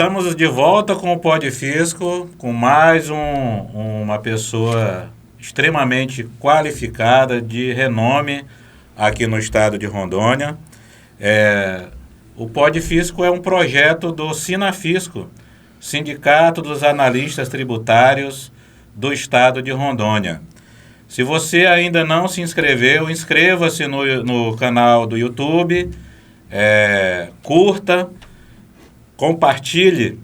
Estamos de volta com o Pod Fisco, com mais uma pessoa extremamente qualificada, de renome aqui no estado de Rondônia. O Pod Fisco é um projeto do Sinafisco, Sindicato dos Analistas Tributários do estado de Rondônia. Se você ainda não se inscreveu, inscreva-se no canal do YouTube, curta, compartilhe.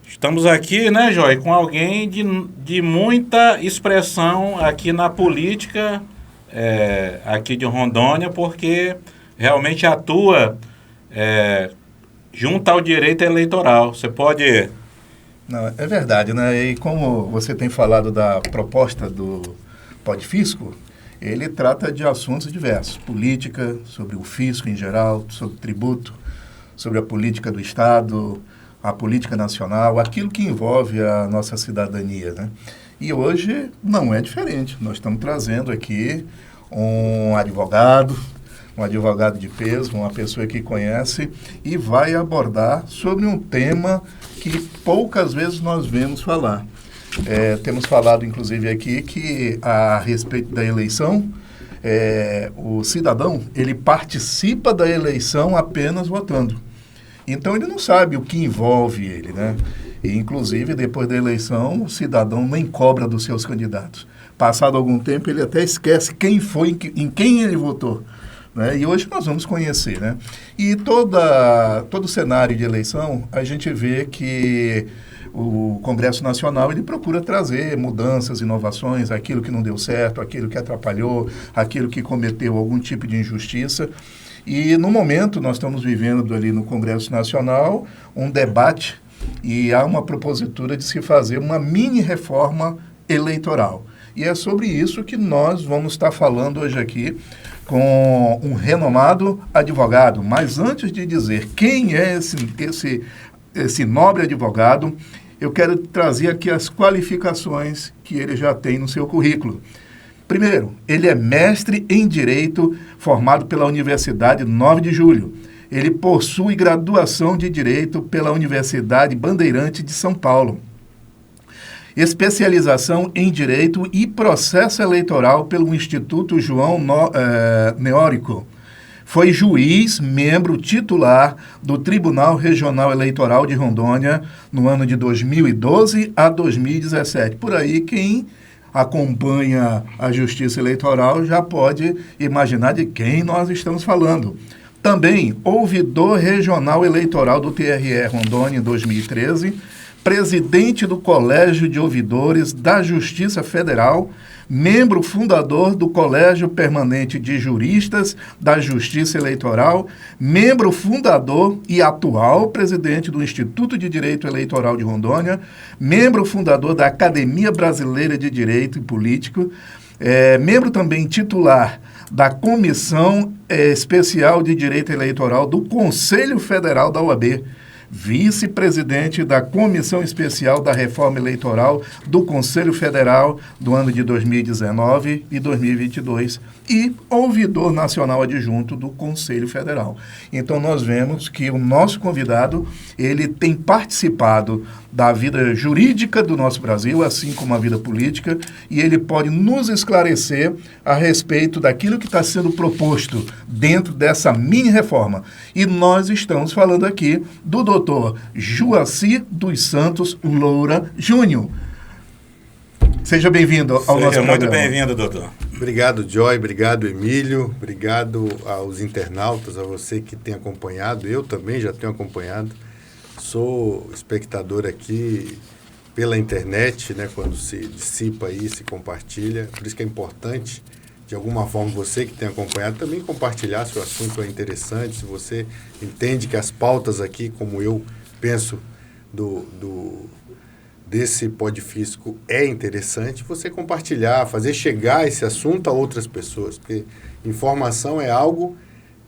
Estamos aqui, né, Joy, com alguém de muita expressão aqui na política aqui de Rondônia, porque realmente atua junto ao direito eleitoral. Você pode... Não, é verdade, né? E como você tem falado da proposta do Pod Fisco, ele trata de assuntos diversos, política, sobre o fisco em geral, sobre tributo, sobre a política do Estado, a política nacional, aquilo que envolve a nossa cidadania, né? E hoje não é diferente. Nós estamos trazendo aqui um advogado de peso, uma pessoa que conhece e vai abordar sobre um tema que poucas vezes nós vemos falar. Temos falado, inclusive, aqui que a respeito da eleição, o cidadão, ele participa da eleição apenas votando. Então, ele não sabe o que envolve ele, né? E, inclusive, depois da eleição, o cidadão nem cobra dos seus candidatos. Passado algum tempo, ele até esquece quem foi, em quem ele votou, né? E hoje nós vamos conhecer, né? E todo o cenário de eleição, a gente vê que o Congresso Nacional, ele procura trazer mudanças, inovações, aquilo que não deu certo, aquilo que atrapalhou, aquilo que cometeu algum tipo de injustiça. E, no momento, nós estamos vivendo ali no Congresso Nacional um debate e há uma propositura de se fazer uma mini-reforma eleitoral. E é sobre isso que nós vamos estar falando hoje aqui com um renomado advogado. Mas antes de dizer quem é esse nobre advogado, eu quero trazer aqui as qualificações que ele já tem no seu currículo. Primeiro, ele é mestre em Direito, formado pela Universidade 9 de Julho. Ele possui graduação de Direito pela Universidade Bandeirante de São Paulo. Especialização em Direito e Processo Eleitoral pelo Instituto João Neórico. Foi juiz, membro titular do Tribunal Regional Eleitoral de Rondônia no ano de 2012 a 2017. Por aí, quem acompanha a Justiça Eleitoral já pode imaginar de quem nós estamos falando. Também, ouvidor regional eleitoral do TRE Rondônia em 2013, presidente do Colégio de Ouvidores da Justiça Federal, membro fundador do Colégio Permanente de Juristas da Justiça Eleitoral, membro fundador e atual presidente do Instituto de Direito Eleitoral de Rondônia, membro fundador da Academia Brasileira de Direito e Político, membro também titular da Comissão Especial de Direito Eleitoral do Conselho Federal da OAB, vice-presidente da Comissão Especial da Reforma Eleitoral do Conselho Federal do ano de 2019 e 2022 e ouvidor nacional adjunto do Conselho Federal. Então, nós vemos que o nosso convidado, ele tem participado da vida jurídica do nosso Brasil, assim como a vida política, e ele pode nos esclarecer a respeito daquilo que está sendo proposto dentro dessa mini-reforma. E nós estamos falando aqui do doutor Joacir dos Santos Loura Júnior. Seja bem-vindo ao nosso programa. Seja muito bem-vindo, doutor. Obrigado, Joy. Obrigado, Emílio. Obrigado aos internautas, a você que tem acompanhado. Eu também já tenho acompanhado. Sou espectador aqui pela internet, né, quando se dissipa aí, se compartilha. Por isso que é importante, de alguma forma, você que tem acompanhado, também compartilhar se o assunto é interessante, se você entende que as pautas aqui, como eu penso, desse Pod Fisco é interessante, você compartilhar, fazer chegar esse assunto a outras pessoas, porque informação é algo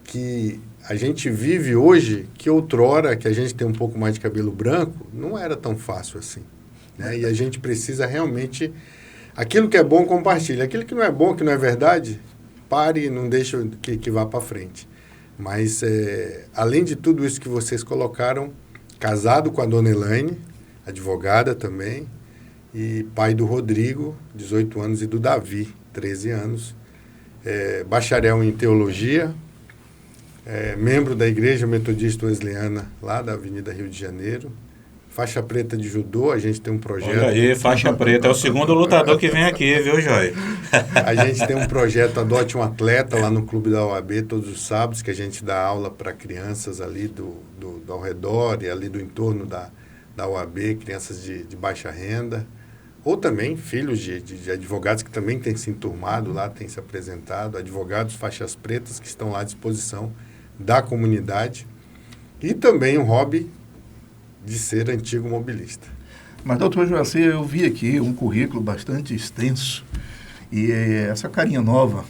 que a gente vive hoje, que outrora, que a gente tem um pouco mais de cabelo branco, não era tão fácil assim, né? E a gente precisa realmente, aquilo que é bom, compartilha, aquilo que não é bom, que não é verdade, pare e não deixe que vá para frente. Mas, além de tudo isso que vocês colocaram, casado com a dona Elaine, advogada também, e pai do Rodrigo, 18 anos, e do Davi, 13 anos, bacharel em teologia, membro da Igreja Metodista Wesleyana, lá da Avenida Rio de Janeiro, faixa preta de judô, a gente tem um projeto... Olha aí, faixa preta, é o segundo lutador que vem aqui, viu, Joy? A gente tem um projeto Adote um Atleta lá no Clube da OAB todos os sábados, que a gente dá aula para crianças ali do ao redor e ali do entorno da OAB, crianças de baixa renda, ou também filhos de advogados que também têm se enturmado lá, têm se apresentado, advogados faixas pretas que estão lá à disposição da comunidade, e também um hobby de ser antigo mobilista. Mas, doutor Joacir, eu vi aqui um currículo bastante extenso e essa carinha nova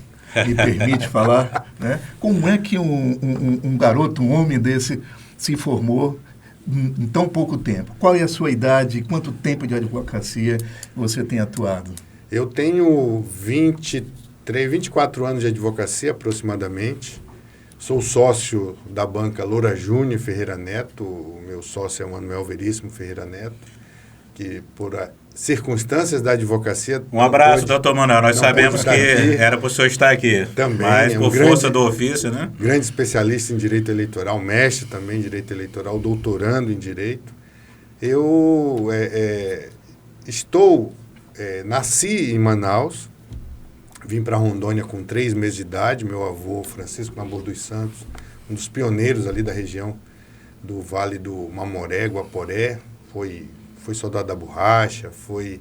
me permite falar, né? Como é que um garoto, um homem desse se formou em tão pouco tempo? Qual é a sua idade? Quanto tempo de advocacia você tem atuado? Eu tenho 24 anos de advocacia aproximadamente. Sou sócio da banca Loura Júnior Ferreira Neto, o meu sócio é o Manuel Veríssimo Ferreira Neto, que por circunstâncias da advocacia... Um abraço, doutor Manuel, nós sabemos que era para o senhor estar aqui, também, mas por força do ofício, né? Grande especialista em direito eleitoral, mestre também em direito eleitoral, doutorando em direito. Eu nasci em Manaus, vim para Rondônia com 3 meses de idade. Meu avô, Francisco Nabor dos Santos, um dos pioneiros ali da região do Vale do Mamoré, Guaporé, foi soldado da borracha, foi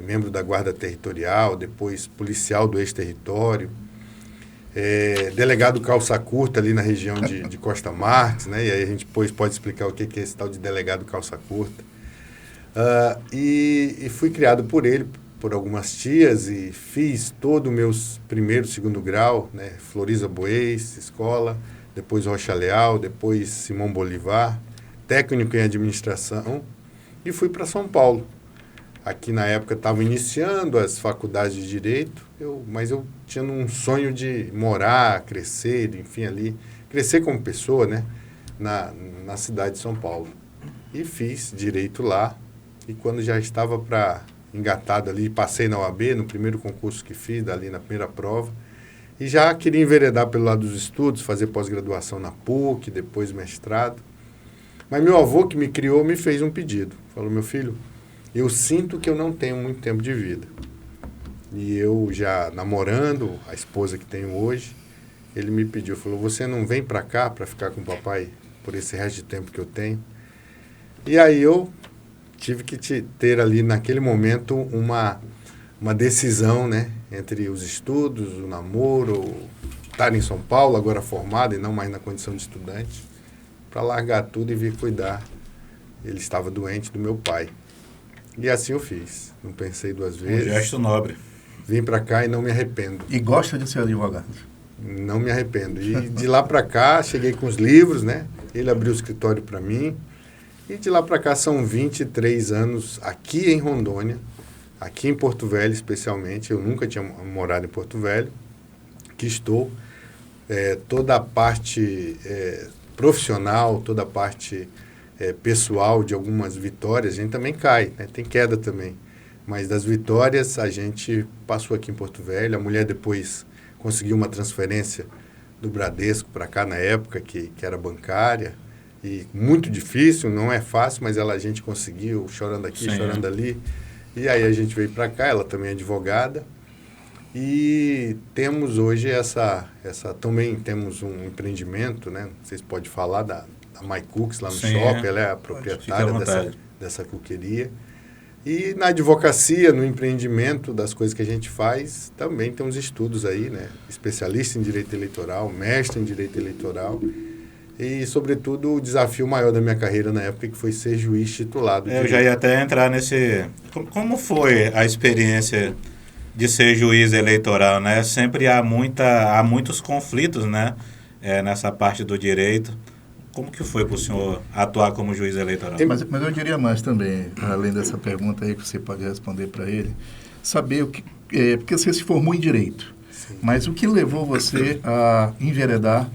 membro da Guarda Territorial, depois policial do ex-território, delegado calça curta ali na região de Costa Marques, né? E aí a gente depois pode explicar o que é esse tal de delegado calça curta. E fui criado por ele, por algumas tias, e fiz todo o meu primeiro, segundo grau, né? Floriza Boês, escola, depois Rocha Leal, depois Simão Bolivar, técnico em administração, e fui para São Paulo. Aqui na época estava iniciando as faculdades de Direito, mas eu tinha um sonho de morar, crescer, enfim, ali, crescer como pessoa, né? Na cidade de São Paulo. E fiz Direito lá, e quando já estava engatado ali, passei na OAB, no primeiro concurso que fiz, ali na primeira prova, e já queria enveredar pelo lado dos estudos, fazer pós-graduação na PUC, depois mestrado. Mas meu avô, que me criou, me fez um pedido. Falou: meu filho, eu sinto que eu não tenho muito tempo de vida. E eu já namorando a esposa que tenho hoje, ele me pediu, falou: você não vem para cá para ficar com o papai por esse resto de tempo que eu tenho? E aí eu tive que ter ali, naquele momento, uma decisão, né, entre os estudos, o namoro, estar em São Paulo, agora formado e não mais na condição de estudante, para largar tudo e vir cuidar. Ele estava doente, do meu pai. E assim eu fiz. Não pensei 2 vezes. Um gesto nobre. Vim para cá e não me arrependo. E gosta de ser advogado? Não me arrependo. E de lá para cá, cheguei com os livros, né? Ele abriu o escritório para mim. E de lá para cá são 23 anos aqui em Rondônia, aqui em Porto Velho especialmente. Eu nunca tinha morado em Porto Velho, que estou. Toda a parte profissional, toda a parte pessoal de algumas vitórias, a gente também cai, né? Tem queda também. Mas das vitórias a gente passou aqui em Porto Velho. A mulher depois conseguiu uma transferência do Bradesco para cá na época, que era bancária. E muito difícil, não é fácil, mas a gente conseguiu, chorando aqui, sim, chorando ali. E aí a gente veio para cá, ela também é advogada. E temos hoje também temos um empreendimento, né? Vocês podem falar da My Cooks lá no shopping, ela é a proprietária dessa cookeria. E na advocacia, no empreendimento das coisas que a gente faz, também temos estudos aí, né? Especialista em direito eleitoral, mestre em direito eleitoral. E, sobretudo, o desafio maior da minha carreira na época, que foi ser juiz titulado. Eu já ia até entrar nesse... Como foi a experiência de ser juiz eleitoral, né? Sempre há muitos conflitos, né? Nessa parte do direito. Como que foi para o senhor atuar como juiz eleitoral? Mas eu diria mais também, além dessa pergunta aí que você pode responder para ele, saber o que... porque você se formou em Direito, sim, mas o que levou você a enveredar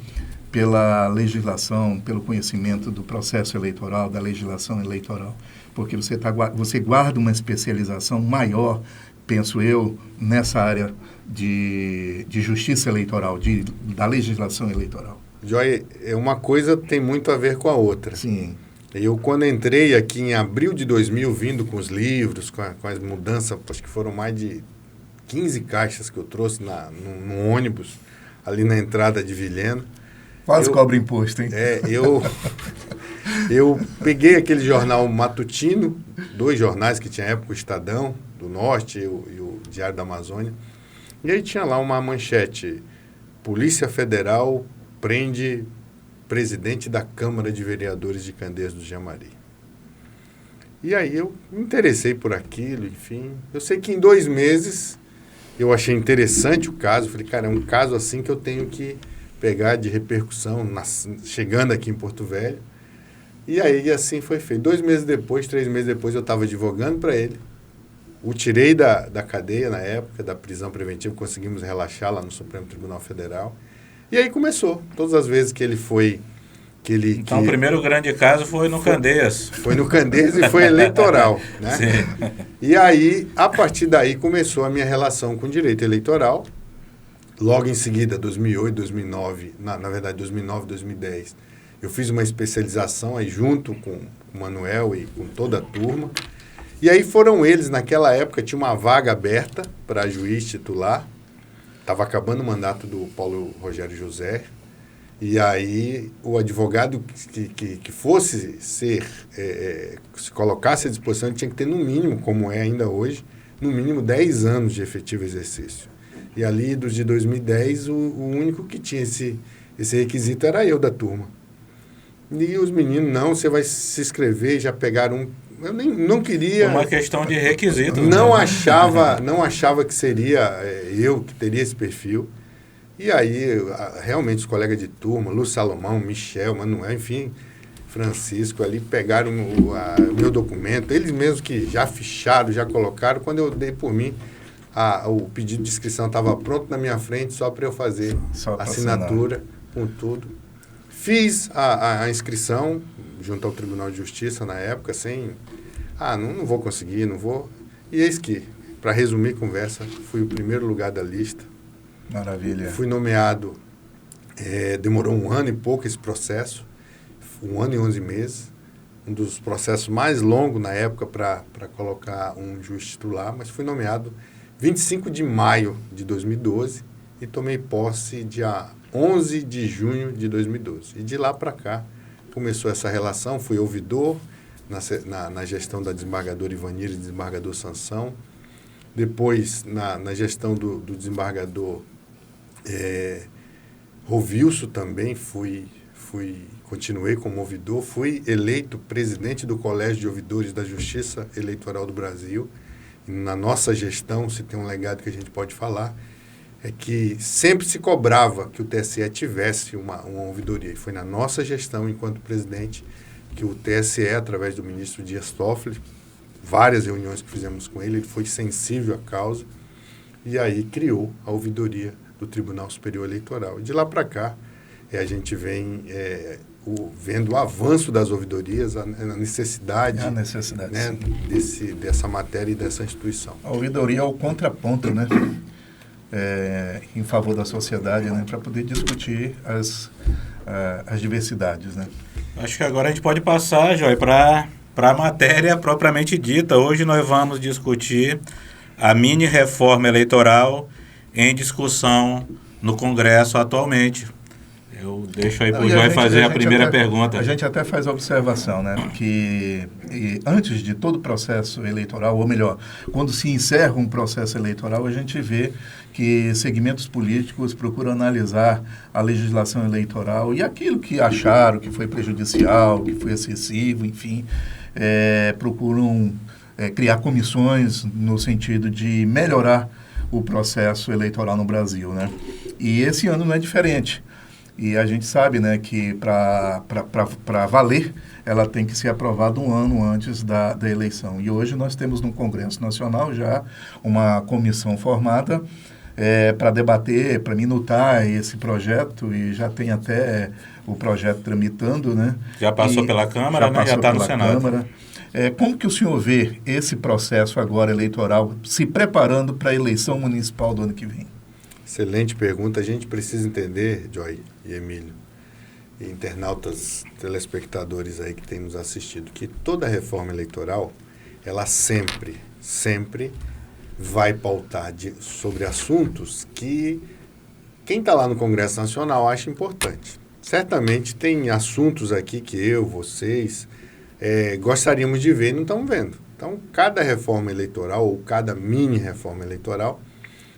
pela legislação, pelo conhecimento do processo eleitoral, da legislação eleitoral, porque você guarda uma especialização maior, penso eu, nessa área de justiça eleitoral, da legislação eleitoral. Joy, uma coisa tem muito a ver com a outra. Sim. Eu, quando entrei aqui em abril de 2000, vindo com os livros, com as mudanças, acho que foram mais de 15 caixas que eu trouxe no ônibus, ali na entrada de Vilhena. Quase cobra imposto, hein? Eu peguei aquele jornal matutino, 2 jornais que tinha à época, o Estadão do Norte e o Diário da Amazônia, e aí tinha lá uma manchete: Polícia Federal prende presidente da Câmara de Vereadores de Candeias do Jamari. E aí eu me interessei por aquilo, enfim. Eu sei que em 2 meses eu achei interessante o caso. Falei, cara, é um caso assim que eu tenho que pegar de repercussão, chegando aqui em Porto Velho. E aí assim foi feito. 2 meses depois, 3 meses depois, eu estava advogando para ele. O tirei da cadeia na época, da prisão preventiva, conseguimos relaxar lá no Supremo Tribunal Federal. E aí começou. Todas as vezes que ele foi... Então, o primeiro grande caso foi no Candeias. Foi no Candeias e foi eleitoral, né? Sim. E aí, a partir daí, começou a minha relação com o direito eleitoral. Logo em seguida, 2008, 2009, na verdade, 2009, 2010, eu fiz uma especialização aí junto com o Manuel e com toda a turma. E aí foram eles, naquela época, tinha uma vaga aberta para juiz titular. Estava acabando o mandato do Paulo Rogério José. E aí o advogado que fosse se colocasse à disposição, ele tinha que ter no mínimo, como é ainda hoje, no mínimo 10 anos de efetivo exercício. E ali, dos de 2010, o único que tinha esse requisito era eu da turma. E os meninos, não, você vai se inscrever, já pegaram eu não queria... Uma questão de requisitos. Não achava que seria eu que teria esse perfil. E aí, realmente, os colegas de turma, Lúcio Salomão, Michel, Manuel, enfim, Francisco, ali pegaram o meu documento. Eles mesmos que já ficharam, já colocaram. Quando eu dei por mim, o pedido de inscrição estava pronto na minha frente, só para eu fazer a assinatura, com tudo. Fiz a inscrição junto ao Tribunal de Justiça na época, sem... não vou conseguir, não vou... E eis que, para resumir a conversa, fui o primeiro lugar da lista. Maravilha. Fui nomeado, demorou 1 ano e pouco esse processo, 1 ano e 11 meses, um dos processos mais longos na época para colocar um juiz titular, mas fui nomeado 25 de maio de 2012 e tomei posse dia 11 de junho de 2012. E de lá para cá começou essa relação, fui ouvidor na gestão da desembargadora Ivanir e desembargador Sansão, depois na gestão do desembargador Rovilso também continuei como ouvidor, fui eleito presidente do Colégio de Ouvidores da Justiça Eleitoral do Brasil. E na nossa gestão, se tem um legado que a gente pode falar, é que sempre se cobrava que o TSE tivesse uma ouvidoria. E foi na nossa gestão, enquanto presidente, que o TSE, através do ministro Dias Toffoli, várias reuniões que fizemos com ele foi sensível à causa, e aí criou a ouvidoria do Tribunal Superior Eleitoral. E de lá para cá, a gente vem vendo o avanço das ouvidorias, a necessidade, né, dessa matéria e dessa instituição. A ouvidoria é o contraponto, né? Em favor da sociedade, né, para poder discutir as diversidades, né? Acho que agora a gente pode passar, Joy, para a matéria propriamente dita. Hoje nós vamos discutir a mini-reforma eleitoral em discussão no Congresso atualmente. Eu deixo aí para o Joy fazer a primeira pergunta. A gente até faz a observação, né, que antes de todo o processo eleitoral, ou melhor, quando se encerra um processo eleitoral, a gente vê que segmentos políticos procuram analisar a legislação eleitoral e aquilo que acharam que foi prejudicial, que foi excessivo, enfim, procuram criar comissões no sentido de melhorar o processo eleitoral no Brasil, né? E esse ano não é diferente. E a gente sabe, né, que para valer, ela tem que ser aprovada 1 ano antes da eleição. E hoje nós temos no Congresso Nacional já uma comissão formada para debater, para minutar esse projeto, e já tem até o projeto tramitando, né? Já passou pela Câmara, né? Já está no Senado. Câmara. Como que o senhor vê esse processo agora eleitoral se preparando para a eleição municipal do ano que vem? Excelente pergunta. A gente precisa entender, Joy e Emílio, e internautas, telespectadores aí que têm nos assistido, que toda reforma eleitoral, ela sempre vai pautar sobre assuntos que quem está lá no Congresso Nacional acha importante. Certamente tem assuntos aqui que eu, vocês, gostaríamos de ver e não estamos vendo. Então, cada reforma eleitoral ou cada mini reforma eleitoral,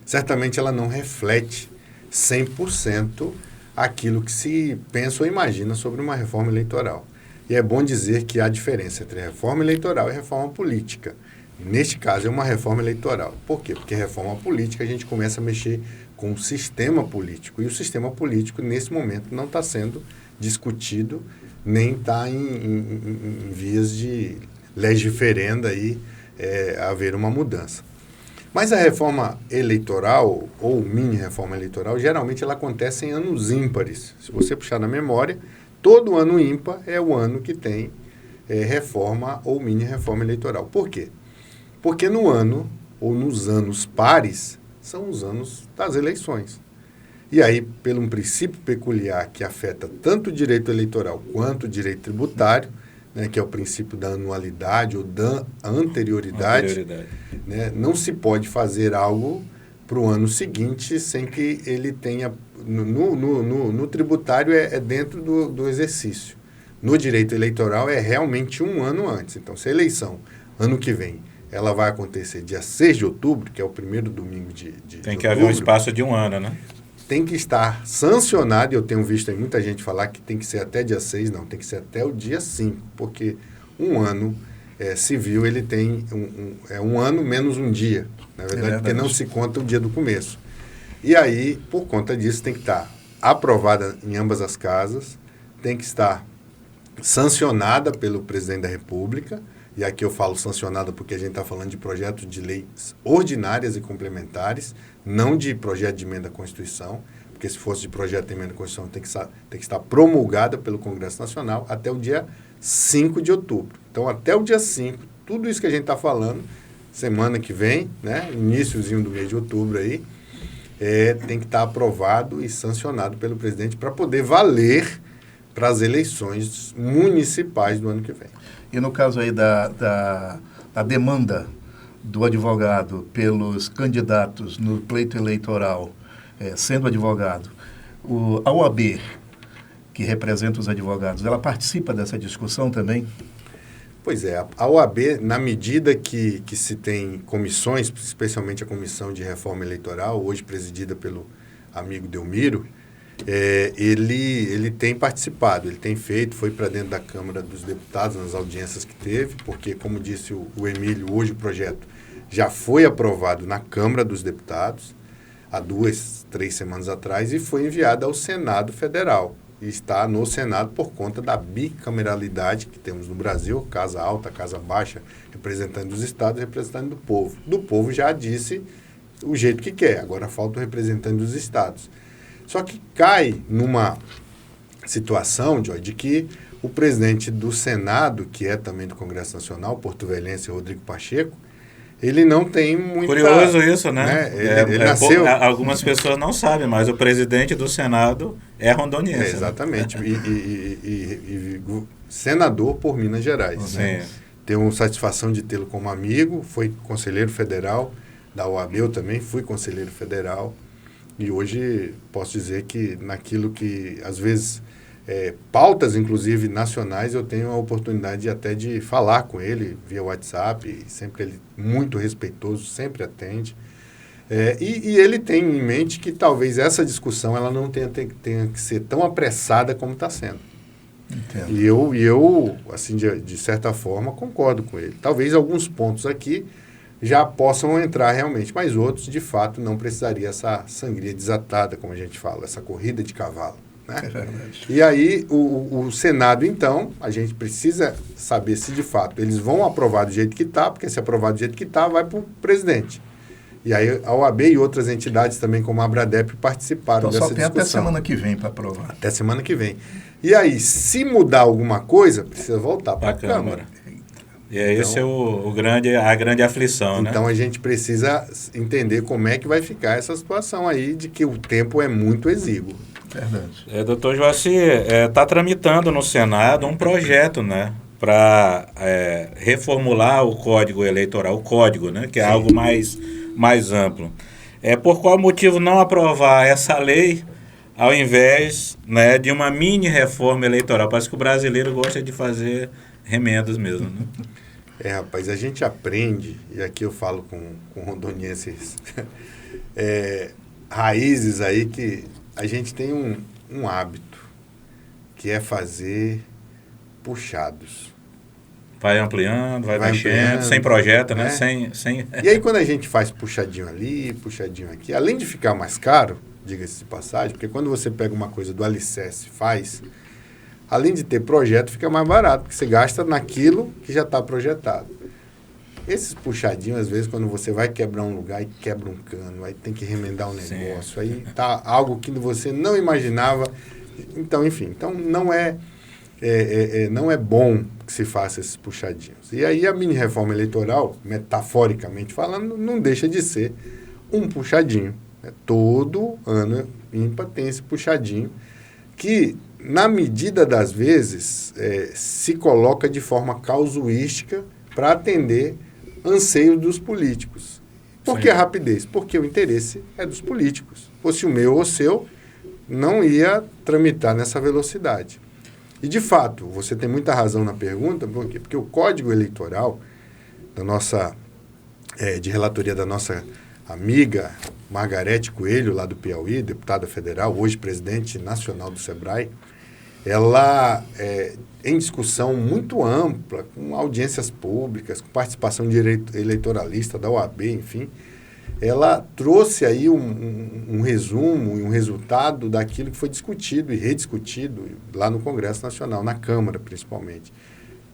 certamente ela não reflete 100% aquilo que se pensa ou imagina sobre uma reforma eleitoral. E é bom dizer que há diferença entre reforma eleitoral e reforma política. Neste caso, é uma reforma eleitoral. Por quê? Porque reforma política a gente começa a mexer com o sistema político. E o sistema político, nesse momento, não está sendo discutido, nem está em vias de legiferenda aí, haver uma mudança. Mas a reforma eleitoral, ou mini-reforma eleitoral, geralmente ela acontece em anos ímpares. Se você puxar na memória, todo ano ímpar é o ano que tem reforma ou mini-reforma eleitoral. Por quê? Porque no ano, ou nos anos pares, são os anos das eleições. E aí, pelo um princípio peculiar que afeta tanto o direito eleitoral quanto o direito tributário, né, que é o princípio da anualidade ou da anterioridade. Né, não se pode fazer algo para o ano seguinte sem que ele tenha... No tributário é dentro do exercício. No direito eleitoral é realmente um ano antes. Então, se a eleição, ano que vem, ela vai acontecer dia 6 de outubro, que é o primeiro domingo de Tem que haver um espaço de um ano, né? Tem que estar sancionado, e eu tenho visto aí muita gente falar que tem que ser até dia 6, não, tem que ser até o dia 5, porque um ano civil, ele tem um ano menos um dia, na verdade, porque não se conta o dia do começo. E aí, por conta disso, tem que estar aprovada em ambas as casas, tem que estar sancionada pelo presidente da República, e aqui eu falo sancionada porque a gente está falando de projetos de leis ordinárias e complementares, não de projeto de emenda à Constituição, porque se fosse de projeto de emenda à Constituição tem que estar promulgada pelo Congresso Nacional até o dia 5 de outubro. Então, até o dia 5, tudo isso que a gente está falando, semana que vem, né, iníciozinho do mês de outubro aí, tem que estar aprovado e sancionado pelo presidente para poder valer para as eleições municipais do ano que vem. E no caso aí da demanda do advogado pelos candidatos no pleito eleitoral, sendo advogado, a OAB, que representa os advogados, ela participa dessa discussão também? Pois é, a OAB, na medida que se tem comissões, especialmente a Comissão de Reforma Eleitoral, hoje presidida pelo amigo Delmiro, ele tem participado, ele tem feito, foi para dentro da Câmara dos Deputados, nas audiências que teve, porque, como disse o Emílio, hoje o projeto já foi aprovado na Câmara dos Deputados, há 2, 3 semanas atrás, e foi enviado ao Senado Federal. E está no Senado por conta da bicameralidade que temos no Brasil, Casa Alta, Casa Baixa, representante dos estados, representante do povo. Do povo já disse o jeito que quer, agora falta o representante dos estados. Só que cai numa situação, Joy, de que o presidente do Senado, que é também do Congresso Nacional, porto-velhense Rodrigo Pacheco, ele não tem muita... Curioso isso, né? Ele nasceu... Algumas pessoas não sabem, mas o presidente do Senado é rondoniense. Exatamente. Né? E senador por Minas Gerais. Sim. Né? Tenho satisfação de tê-lo como amigo, foi conselheiro federal da OAB, eu também fui conselheiro federal. E hoje posso dizer que naquilo que, às vezes, pautas, inclusive, nacionais, eu tenho a oportunidade até de falar com ele via WhatsApp, e sempre ele muito respeitoso, sempre atende. E ele tem em mente que talvez essa discussão ela não tenha que ser tão apressada como está sendo. Entendo. E eu assim, de certa forma, concordo com ele. Talvez alguns pontos aqui já possam entrar realmente, mas outros, de fato, não precisaria essa sangria desatada, como a gente fala, essa corrida de cavalo. Né? É verdade. E aí, o Senado, então, a gente precisa saber se, de fato, eles vão aprovar do jeito que está, porque se aprovar do jeito que está, vai para o presidente. E aí a OAB e outras entidades também, como a Abradep, participaram Então dessa só tem discussão. até semana que vem para aprovar. Até semana que vem. E aí, se mudar alguma coisa, precisa voltar para a Câmara. E é esse é a grande aflição, né? Então a gente precisa entender como é que vai ficar essa situação aí de que o tempo é muito exíguo. Verdade. Doutor Joaci, está tramitando no Senado um projeto, né, para reformular o Código Eleitoral, o Código, né, que é algo mais amplo. Por qual motivo não aprovar essa lei ao invés, né, de uma mini reforma eleitoral? Parece que o brasileiro gosta de fazer remendos mesmo, né? Rapaz, a gente aprende, e aqui eu falo com rondonienses, raízes aí que a gente tem um hábito, que é fazer puxados. Vai ampliando, vai mexendo, ampliando, sem projeto, né? né? Sem... E aí quando a gente faz puxadinho ali, puxadinho aqui, além de ficar mais caro, diga-se de passagem, porque quando você pega uma coisa do alicerce e faz, além de ter projeto, fica mais barato, porque você gasta naquilo que já está projetado. Esses puxadinhos, às vezes, quando você vai quebrar um lugar e quebra um cano, aí tem que remendar um negócio, Sim. aí tá algo que você não imaginava. Então, enfim, não é bom que se faça esses puxadinhos. E aí a mini-reforma eleitoral, metaforicamente falando, não deixa de ser um puxadinho. Todo ano ímpar tem esse puxadinho que, na medida das vezes, se coloca de forma causuística para atender anseios dos políticos. Por que a rapidez? Porque o interesse é dos políticos. Fosse o meu ou o seu, não ia tramitar nessa velocidade. E, de fato, você tem muita razão na pergunta, porque o Código Eleitoral de relatoria da nossa amiga Margarete Coelho, lá do Piauí, deputada federal, hoje presidente nacional do SEBRAE, ela em discussão muito ampla, com audiências públicas, com participação de eleitoralista da OAB, enfim, ela trouxe aí um resumo e um resultado daquilo que foi discutido e rediscutido lá no Congresso Nacional, na Câmara principalmente.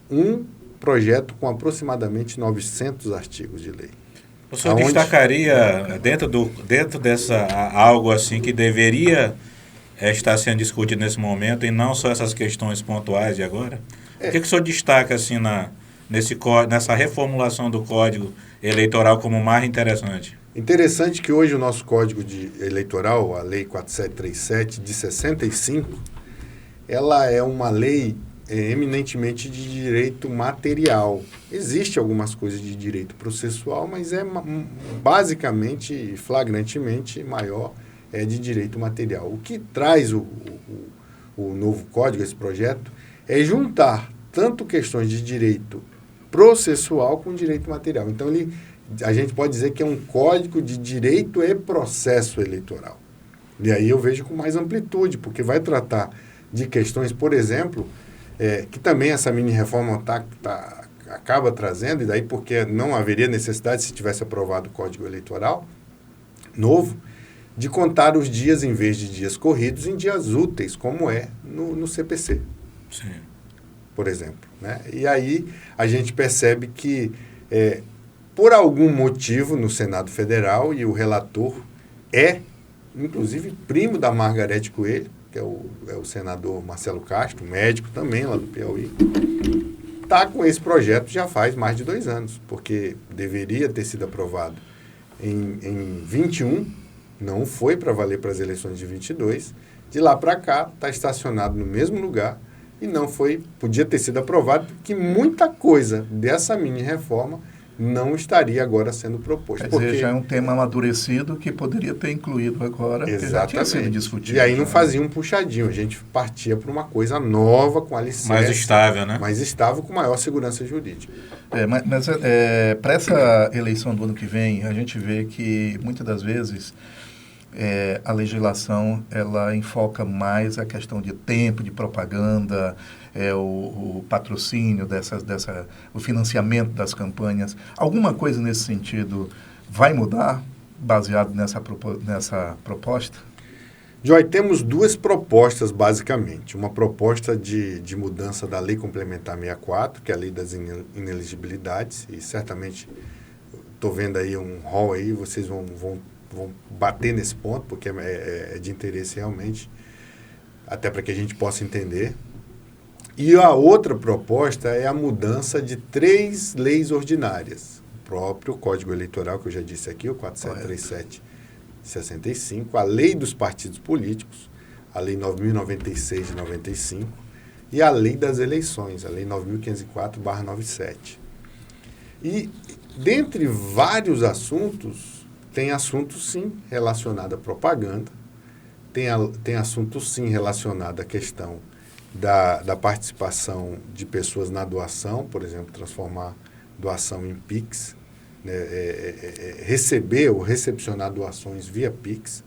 Um projeto com aproximadamente 900 artigos de lei. O senhor destacaria dentro dessa algo assim que deveria estar sendo discutido nesse momento e não só essas questões pontuais de agora? O que o senhor destaca assim nessa reformulação do Código Eleitoral como mais interessante? Interessante que hoje o nosso Código Eleitoral, a Lei 4737 de 65, ela é uma lei eminentemente de direito material. Existe algumas coisas de direito processual, mas basicamente e flagrantemente maior de direito material. O que traz o novo código, esse projeto, é juntar tanto questões de direito processual com direito material. Então, a gente pode dizer que é um código de direito e processo eleitoral. E aí eu vejo com mais amplitude, porque vai tratar de questões, por exemplo, que também essa mini-reforma acaba trazendo, e daí porque não haveria necessidade, se tivesse aprovado o Código Eleitoral novo, de contar os dias, em vez de dias corridos, em dias úteis, como é no CPC. Sim. Por exemplo. Né? E aí a gente percebe que, por algum motivo, no Senado Federal, e o relator inclusive, primo da Margarete Coelho, que é o senador Marcelo Castro, médico também lá do Piauí, está com esse projeto já faz mais de 2 anos, porque deveria ter sido aprovado em 21, não foi para valer para as eleições de 22, de lá para cá está estacionado no mesmo lugar e não podia ter sido aprovado, porque muita coisa dessa mini-reforma não estaria agora sendo proposta. Quer dizer, já é um tema amadurecido que poderia ter incluído agora, porque já tinha sido discutido. E aí não fazia um puxadinho, a gente partia para uma coisa nova, com alicerce. Mais estável, né? Mais estável, com maior segurança jurídica. Mas para essa eleição do ano que vem, a gente vê que, muitas das vezes, a legislação ela enfoca mais a questão de tempo, de propaganda, o patrocínio o financiamento das campanhas. Alguma coisa nesse sentido vai mudar, baseado nessa proposta? Joy, temos 2 propostas, basicamente. Uma proposta de mudança da Lei Complementar 64, que é a Lei das Inelegibilidades, e certamente estou vendo aí um rol aí, vocês vão bater nesse ponto, porque é de interesse realmente, até para que a gente possa entender. E a outra proposta é a mudança de 3 leis ordinárias. O próprio Código Eleitoral, que eu já disse aqui, o 4737-65, a Lei dos Partidos Políticos, a Lei 9.096 de 95 e a Lei das Eleições, a Lei 9.504/97. E, dentre vários assuntos, tem assunto, sim, relacionado à propaganda, tem assunto, sim, relacionado à questão da participação de pessoas na doação, por exemplo, transformar doação em Pix, né, receber ou recepcionar doações via Pix.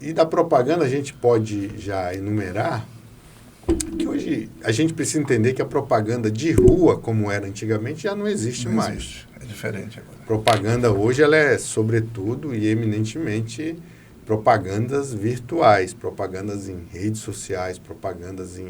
E da propaganda a gente pode já enumerar que hoje a gente precisa entender que a propaganda de rua, como era antigamente, já não existe mais. Existe. É diferente agora. Propaganda hoje ela é, sobretudo e eminentemente, propagandas virtuais, propagandas em redes sociais, propagandas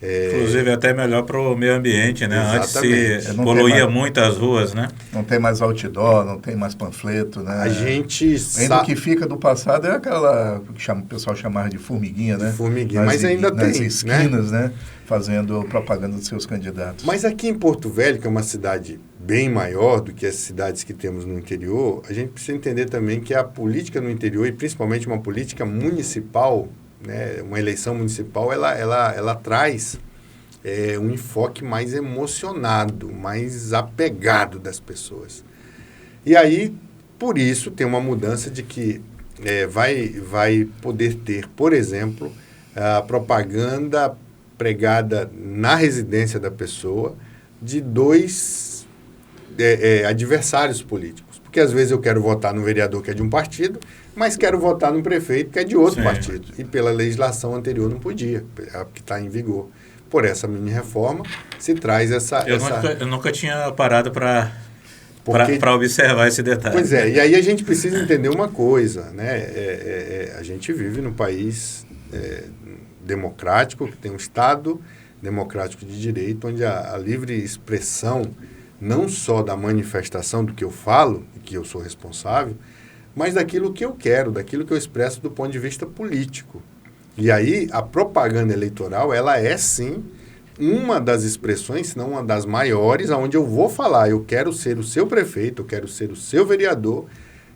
inclusive até melhor para o meio ambiente, né? Exatamente. Antes se poluía muito as ruas, né? Não tem mais outdoor, não tem mais panfleto, né? A gente ainda o que fica do passado é aquela que o pessoal chamava de formiguinha, né? Formiguinha, mas ainda nas tem, esquinas, né? Fazendo propaganda dos seus candidatos. Mas aqui em Porto Velho, que é uma cidade bem maior do que as cidades que temos no interior, a gente precisa entender também que a política no interior, e principalmente uma política municipal, né, uma eleição municipal, ela traz um enfoque mais emocionado, mais apegado das pessoas. E aí, por isso, tem uma mudança de que vai poder ter, por exemplo, a propaganda pregada na residência da pessoa de 2 adversários políticos. Porque às vezes eu quero votar no vereador que é de um partido, mas quero votar no prefeito que é de outro partido. E pela legislação anterior não podia, que está em vigor. Por essa mini-reforma, se traz essa... Eu nunca tinha parado para observar esse detalhe. Pois é, e aí a gente precisa entender uma coisa, né? A gente vive num país democrático, que tem um Estado democrático de direito, onde a livre expressão, não só da manifestação do que eu falo, que eu sou responsável, mas daquilo que eu quero, daquilo que eu expresso do ponto de vista político. E aí, a propaganda eleitoral, ela é, sim, uma das expressões, se não uma das maiores, onde eu vou falar, eu quero ser o seu prefeito, eu quero ser o seu vereador,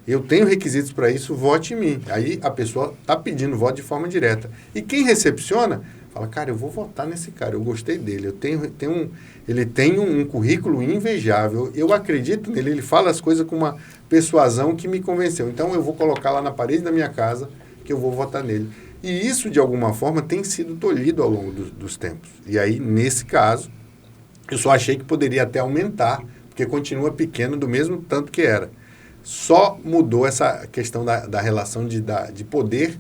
eu tenho requisitos para isso, vote em mim. Aí a pessoa está pedindo voto de forma direta. E quem recepciona, fala, cara, eu vou votar nesse cara, eu gostei dele, ele tem um currículo invejável, eu acredito nele, ele fala as coisas com uma persuasão que me convenceu. Então eu vou colocar lá na parede da minha casa que eu vou votar nele. E isso, de alguma forma, tem sido tolhido ao longo dos tempos. E aí, nesse caso, eu só achei que poderia até aumentar, porque continua pequeno do mesmo tanto que era. Só mudou essa questão da relação de poder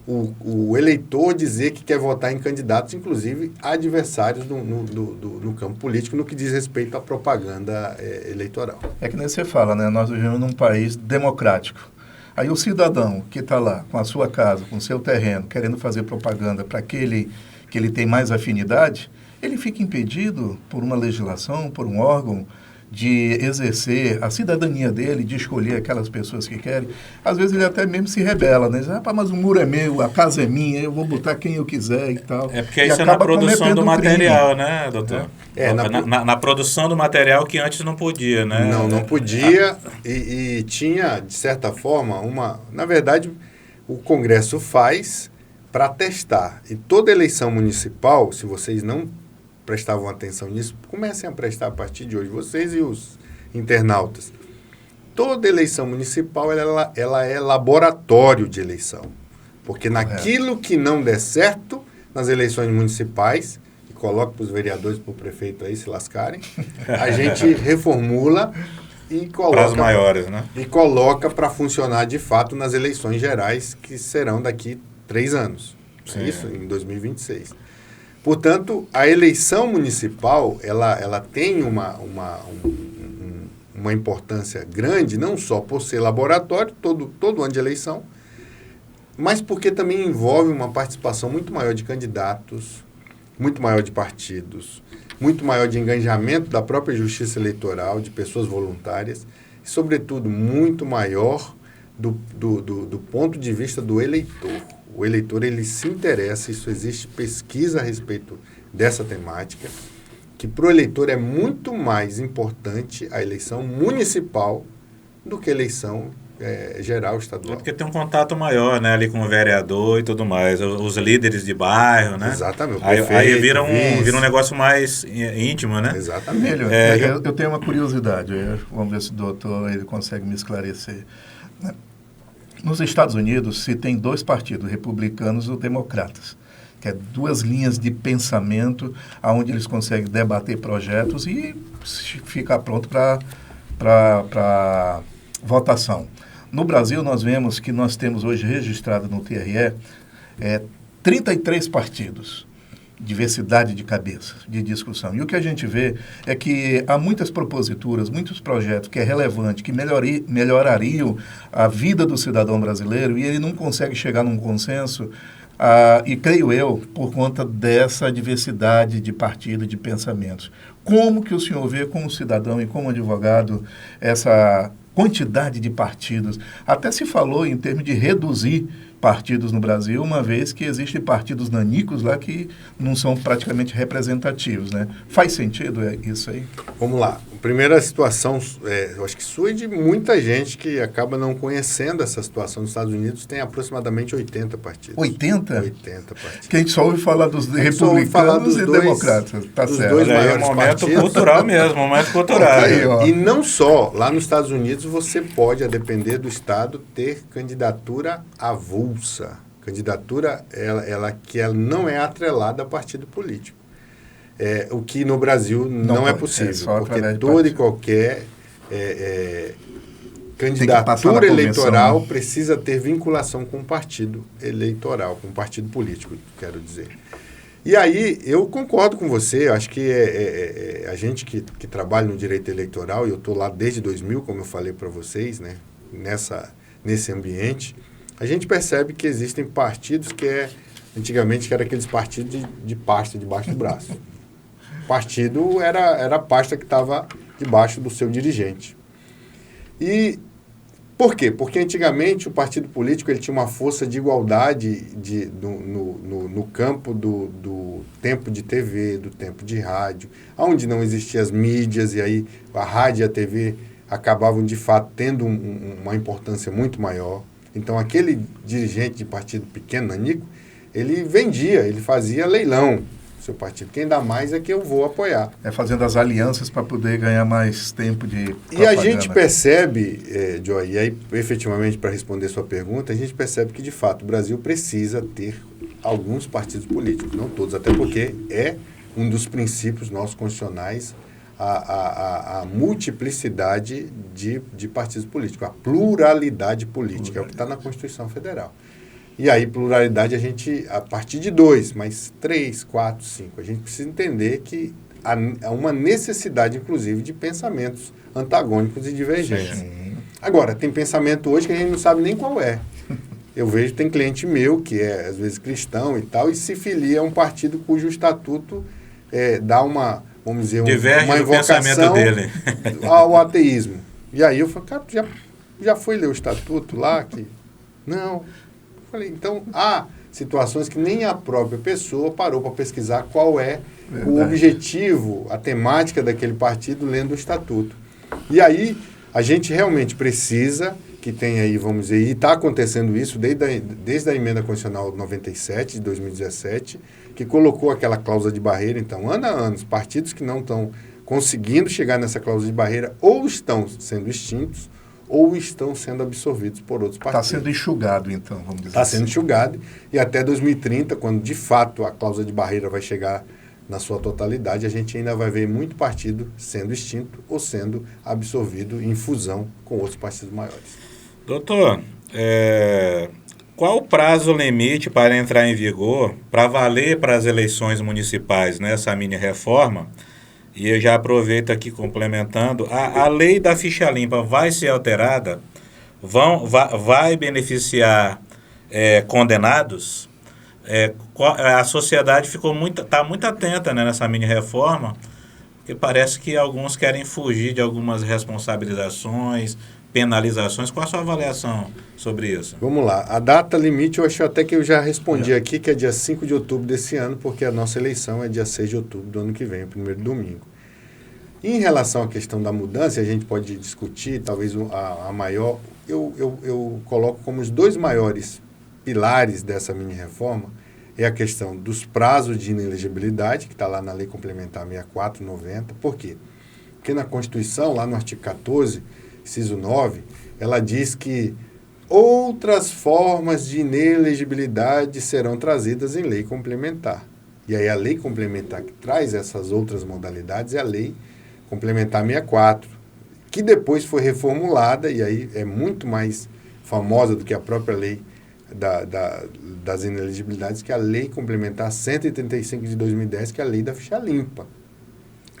o eleitor dizer que quer votar em candidatos, inclusive adversários no campo político, no que diz respeito à propaganda eleitoral. É que nem você fala, né? Nós vivemos num país democrático. Aí o cidadão que está lá com a sua casa, com o seu terreno, querendo fazer propaganda para aquele que ele tem mais afinidade, ele fica impedido por uma legislação, por um órgão, de exercer a cidadania dele, de escolher aquelas pessoas que querem. Às vezes ele até mesmo se rebela, né? Diz, mas o muro é meu, a casa é minha, eu vou botar quem eu quiser e tal. É porque isso é na produção do material, né, doutor? Na produção do material que antes não podia, né? Não podia e tinha, de certa forma, na verdade, o Congresso faz para testar. E toda eleição municipal, se vocês não prestavam atenção nisso, comecem a prestar a partir de hoje, vocês e os internautas. Toda eleição municipal, ela é laboratório de eleição. Porque naquilo que não der certo nas eleições municipais, e coloca para os vereadores, para o prefeito aí se lascarem, a gente reformula e coloca... Para as maiores, né? E coloca para funcionar de fato nas eleições gerais, que serão daqui 3 anos. Sim. Isso, em 2026. Portanto, a eleição municipal, ela tem uma importância grande, não só por ser laboratório, todo ano de eleição, mas porque também envolve uma participação muito maior de candidatos, muito maior de partidos, muito maior de engajamento da própria justiça eleitoral, de pessoas voluntárias, e, sobretudo, muito maior do ponto de vista do eleitor. O eleitor, ele se interessa, isso existe pesquisa a respeito dessa temática, que para o eleitor é muito mais importante a eleição municipal do que a eleição geral, estadual. Porque tem um contato maior, né, ali com o vereador e tudo mais, os líderes de bairro, né? Exatamente. Aí vira um negócio mais íntimo, né? Exatamente. Eu tenho uma curiosidade, vamos ver se o doutor ele consegue me esclarecer. Nos Estados Unidos se tem 2 partidos, republicanos e democratas, que é 2 linhas de pensamento onde eles conseguem debater projetos e ficar pronto para votação. No Brasil, nós vemos que nós temos hoje registrado no TRE 33 partidos, diversidade de cabeças, de discussão. E o que a gente vê é que há muitas proposituras, muitos projetos que é relevante, que melhorariam a vida do cidadão brasileiro, e ele não consegue chegar num consenso, e creio eu, por conta dessa diversidade de partidos, de pensamentos. Como que o senhor vê, como cidadão e como advogado, essa quantidade de partidos? Até se falou em termos de reduzir partidos no Brasil, uma vez que existem partidos nanicos lá que não são praticamente representativos, né? Faz sentido isso aí? Vamos lá. A primeira situação, eu acho que sua e de muita gente que acaba não conhecendo essa situação nos Estados Unidos, tem aproximadamente 80 partidos. 80? 80 partidos. Que a gente só ouve falar dos republicanos e democratas. Tá certo. Dois É maiores um momento partidos. cultural mesmo, um momento cultural. Aí, E não só, lá nos Estados Unidos você pode, a depender do estado, ter candidatura avulsa. Candidatura que ela não é atrelada a partido político. O que no Brasil não é possível, porque toda e qualquer candidatura eleitoral precisa ter vinculação com o partido eleitoral, com o partido político, quero dizer. E aí, eu concordo com você, acho que a gente que trabalha no direito eleitoral, e eu estou lá desde 2000, como eu falei para vocês, né, nesse ambiente, a gente percebe que existem partidos antigamente, que eram aqueles partidos de pasta debaixo do braço. Partido era a pasta que estava debaixo do seu dirigente. E por quê? Porque antigamente o partido político ele tinha uma força de igualdade no campo do tempo de TV, do tempo de rádio, onde não existiam as mídias, e aí a rádio e a TV acabavam de fato tendo uma importância muito maior. Então aquele dirigente de partido pequeno, nanico, ele vendia, ele fazia leilão. Seu partido, quem dá mais é que eu vou apoiar. Fazendo as alianças para poder ganhar mais tempo de propaganda. E a gente percebe, Joy, e aí efetivamente para responder sua pergunta, a gente percebe que de fato o Brasil precisa ter alguns partidos políticos, não todos, até porque é um dos princípios nossos constitucionais a multiplicidade de partidos políticos, a pluralidade política, é o que está na Constituição Federal. E aí, pluralidade, a gente, a partir de 2, mas 3, 4, 5, a gente precisa entender que há uma necessidade, inclusive, de pensamentos antagônicos e divergentes. Sim. Agora, tem pensamento hoje que a gente não sabe nem qual é. Eu vejo, tem cliente meu, que é, às vezes, cristão e tal, e se filia a um partido cujo estatuto dá uma, vamos dizer, uma invocação dele. ao ateísmo. E aí eu falo, cara, já foi ler o estatuto lá? Que... Não. Então, há situações que nem a própria pessoa parou para pesquisar qual é o objetivo, a temática daquele partido lendo o estatuto. E aí, a gente realmente precisa que tenha aí, vamos dizer, e está acontecendo isso desde a emenda constitucional 97, de 2017, que colocou aquela cláusula de barreira. Então, ano a ano, os partidos que não estão conseguindo chegar nessa cláusula de barreira ou estão sendo extintos, ou estão sendo absorvidos por outros partidos. Está sendo enxugado, então, vamos dizer assim. Está sendo enxugado, e até 2030, quando de fato a cláusula de barreira vai chegar na sua totalidade, a gente ainda vai ver muito partido sendo extinto ou sendo absorvido em fusão com outros partidos maiores. Doutor, qual o prazo limite para entrar em vigor, para valer para as eleições municipais, nessa mini-reforma? E eu já aproveito aqui complementando, a lei da ficha limpa vai ser alterada? Vai beneficiar condenados? A sociedade está muito atenta, né, nessa mini-reforma, porque parece que alguns querem fugir de algumas responsabilizações, penalizações. Qual a sua avaliação sobre isso? Vamos lá. A data limite, eu acho até que eu já respondi aqui, que é dia 5 de outubro desse ano, porque a nossa eleição é dia 6 de outubro do ano que vem, o primeiro domingo. Em relação à questão da mudança, a gente pode discutir, talvez a maior, eu coloco como os dois maiores pilares dessa mini-reforma, é a questão dos prazos de inelegibilidade, que está lá na Lei Complementar 64/90. Por quê? Porque na Constituição, lá no artigo 14, inciso 9, ela diz que outras formas de inelegibilidade serão trazidas em lei complementar. E aí a lei complementar que traz essas outras modalidades é a Lei Complementar 64, que depois foi reformulada, e aí é muito mais famosa do que a própria lei das inelegibilidades, que é a Lei Complementar 135 de 2010, que é a Lei da Ficha Limpa.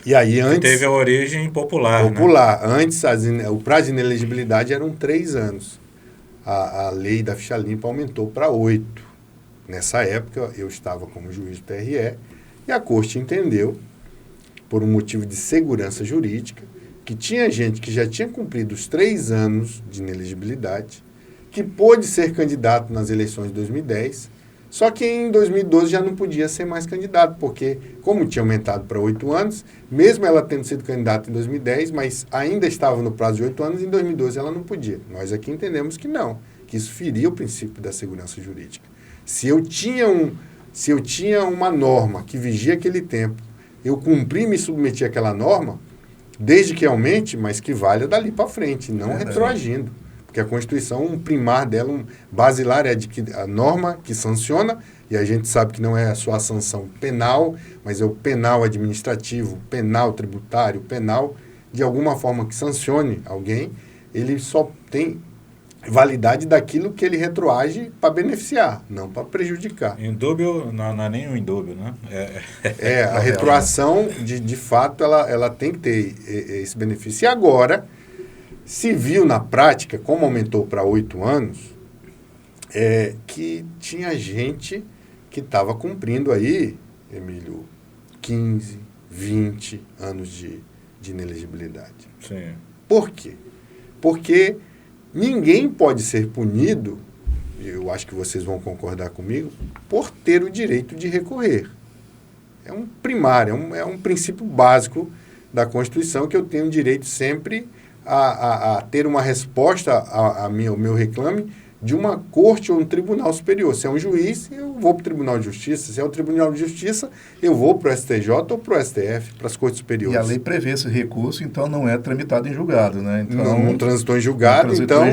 E aí antes... Que teve a origem popular, né? Antes, o prazo de inelegibilidade eram 3 anos. A Lei da Ficha Limpa aumentou para 8. Nessa época, eu estava como juiz do TRE, e a Corte entendeu, por um motivo de segurança jurídica, que tinha gente que já tinha cumprido os 3 anos de inelegibilidade, que pôde ser candidato nas eleições de 2010, só que em 2012 já não podia ser mais candidato, porque como tinha aumentado para 8 anos, mesmo ela tendo sido candidata em 2010, mas ainda estava no prazo de 8 anos, em 2012 ela não podia. Nós aqui entendemos que não, que isso feria o princípio da segurança jurídica. Se eu tinha uma norma que vigia aquele tempo, eu cumpri e me submeti àquela norma, desde que aumente, mas que valha dali para frente, não retroagindo. Porque a Constituição, um primar dela, um basilar, é de que a norma que sanciona, e a gente sabe que não é só a sanção penal, mas é o penal administrativo, penal tributário, penal, de alguma forma que sancione alguém, ele só tem validade daquilo que ele retroage para beneficiar, não para prejudicar. Indúbio, não é nem um indúbio, né? A retroação, de fato, ela tem que ter esse benefício. E agora, se viu na prática, como aumentou para 8 anos, que tinha gente que estava cumprindo aí, Emílio, 15, 20 anos de inelegibilidade. Sim. Por quê? Porque ninguém pode ser punido, eu acho que vocês vão concordar comigo, por ter o direito de recorrer. É um primário, é um princípio básico da Constituição, que eu tenho direito sempre a ter uma resposta ao meu reclame de uma corte ou um tribunal superior. Se é um juiz, eu vou para o Tribunal de Justiça. Se é o Tribunal de Justiça, eu vou para o STJ ou para o STF, para as cortes superiores. E a lei prevê esse recurso, então não é tramitado em julgado, né? Então, não transitou em julgado, então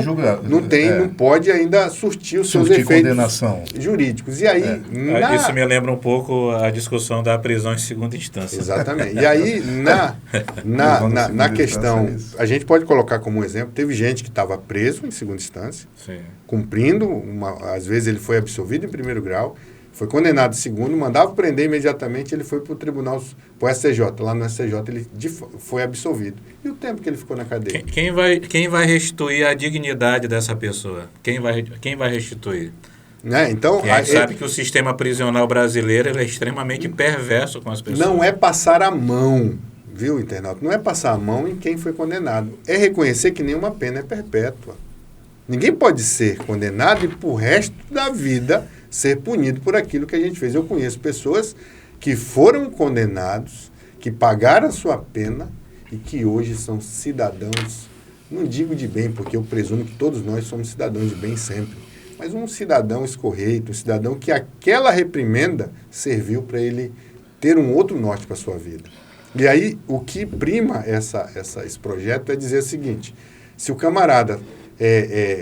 não pode ainda surtir os seus efeitos condenação. Jurídicos. E aí, isso me lembra um pouco a discussão da prisão em segunda instância. Exatamente. E aí, na questão, a gente pode colocar como exemplo, teve gente que estava preso em segunda instância, sim, cumprindo, às vezes ele foi absolvido em primeiro grau, foi condenado em segundo, mandava prender imediatamente, ele foi para o tribunal, para o STJ. Lá no STJ ele foi absolvido. E o tempo que ele ficou na cadeia? Quem vai restituir a dignidade dessa pessoa? Quem vai restituir? Então, a gente sabe que o sistema prisional brasileiro é extremamente perverso com as pessoas. Não é passar a mão, viu, internauta? Não é passar a mão em quem foi condenado. É reconhecer que nenhuma pena é perpétua. Ninguém pode ser condenado e, por resto da vida, ser punido por aquilo que a gente fez. Eu conheço pessoas que foram condenados, que pagaram a sua pena e que hoje são cidadãos, não digo de bem, porque eu presumo que todos nós somos cidadãos de bem sempre, mas um cidadão escorreito, um cidadão que aquela reprimenda serviu para ele ter um outro norte para a sua vida. E aí, o que prima esse projeto é dizer o seguinte: se o camarada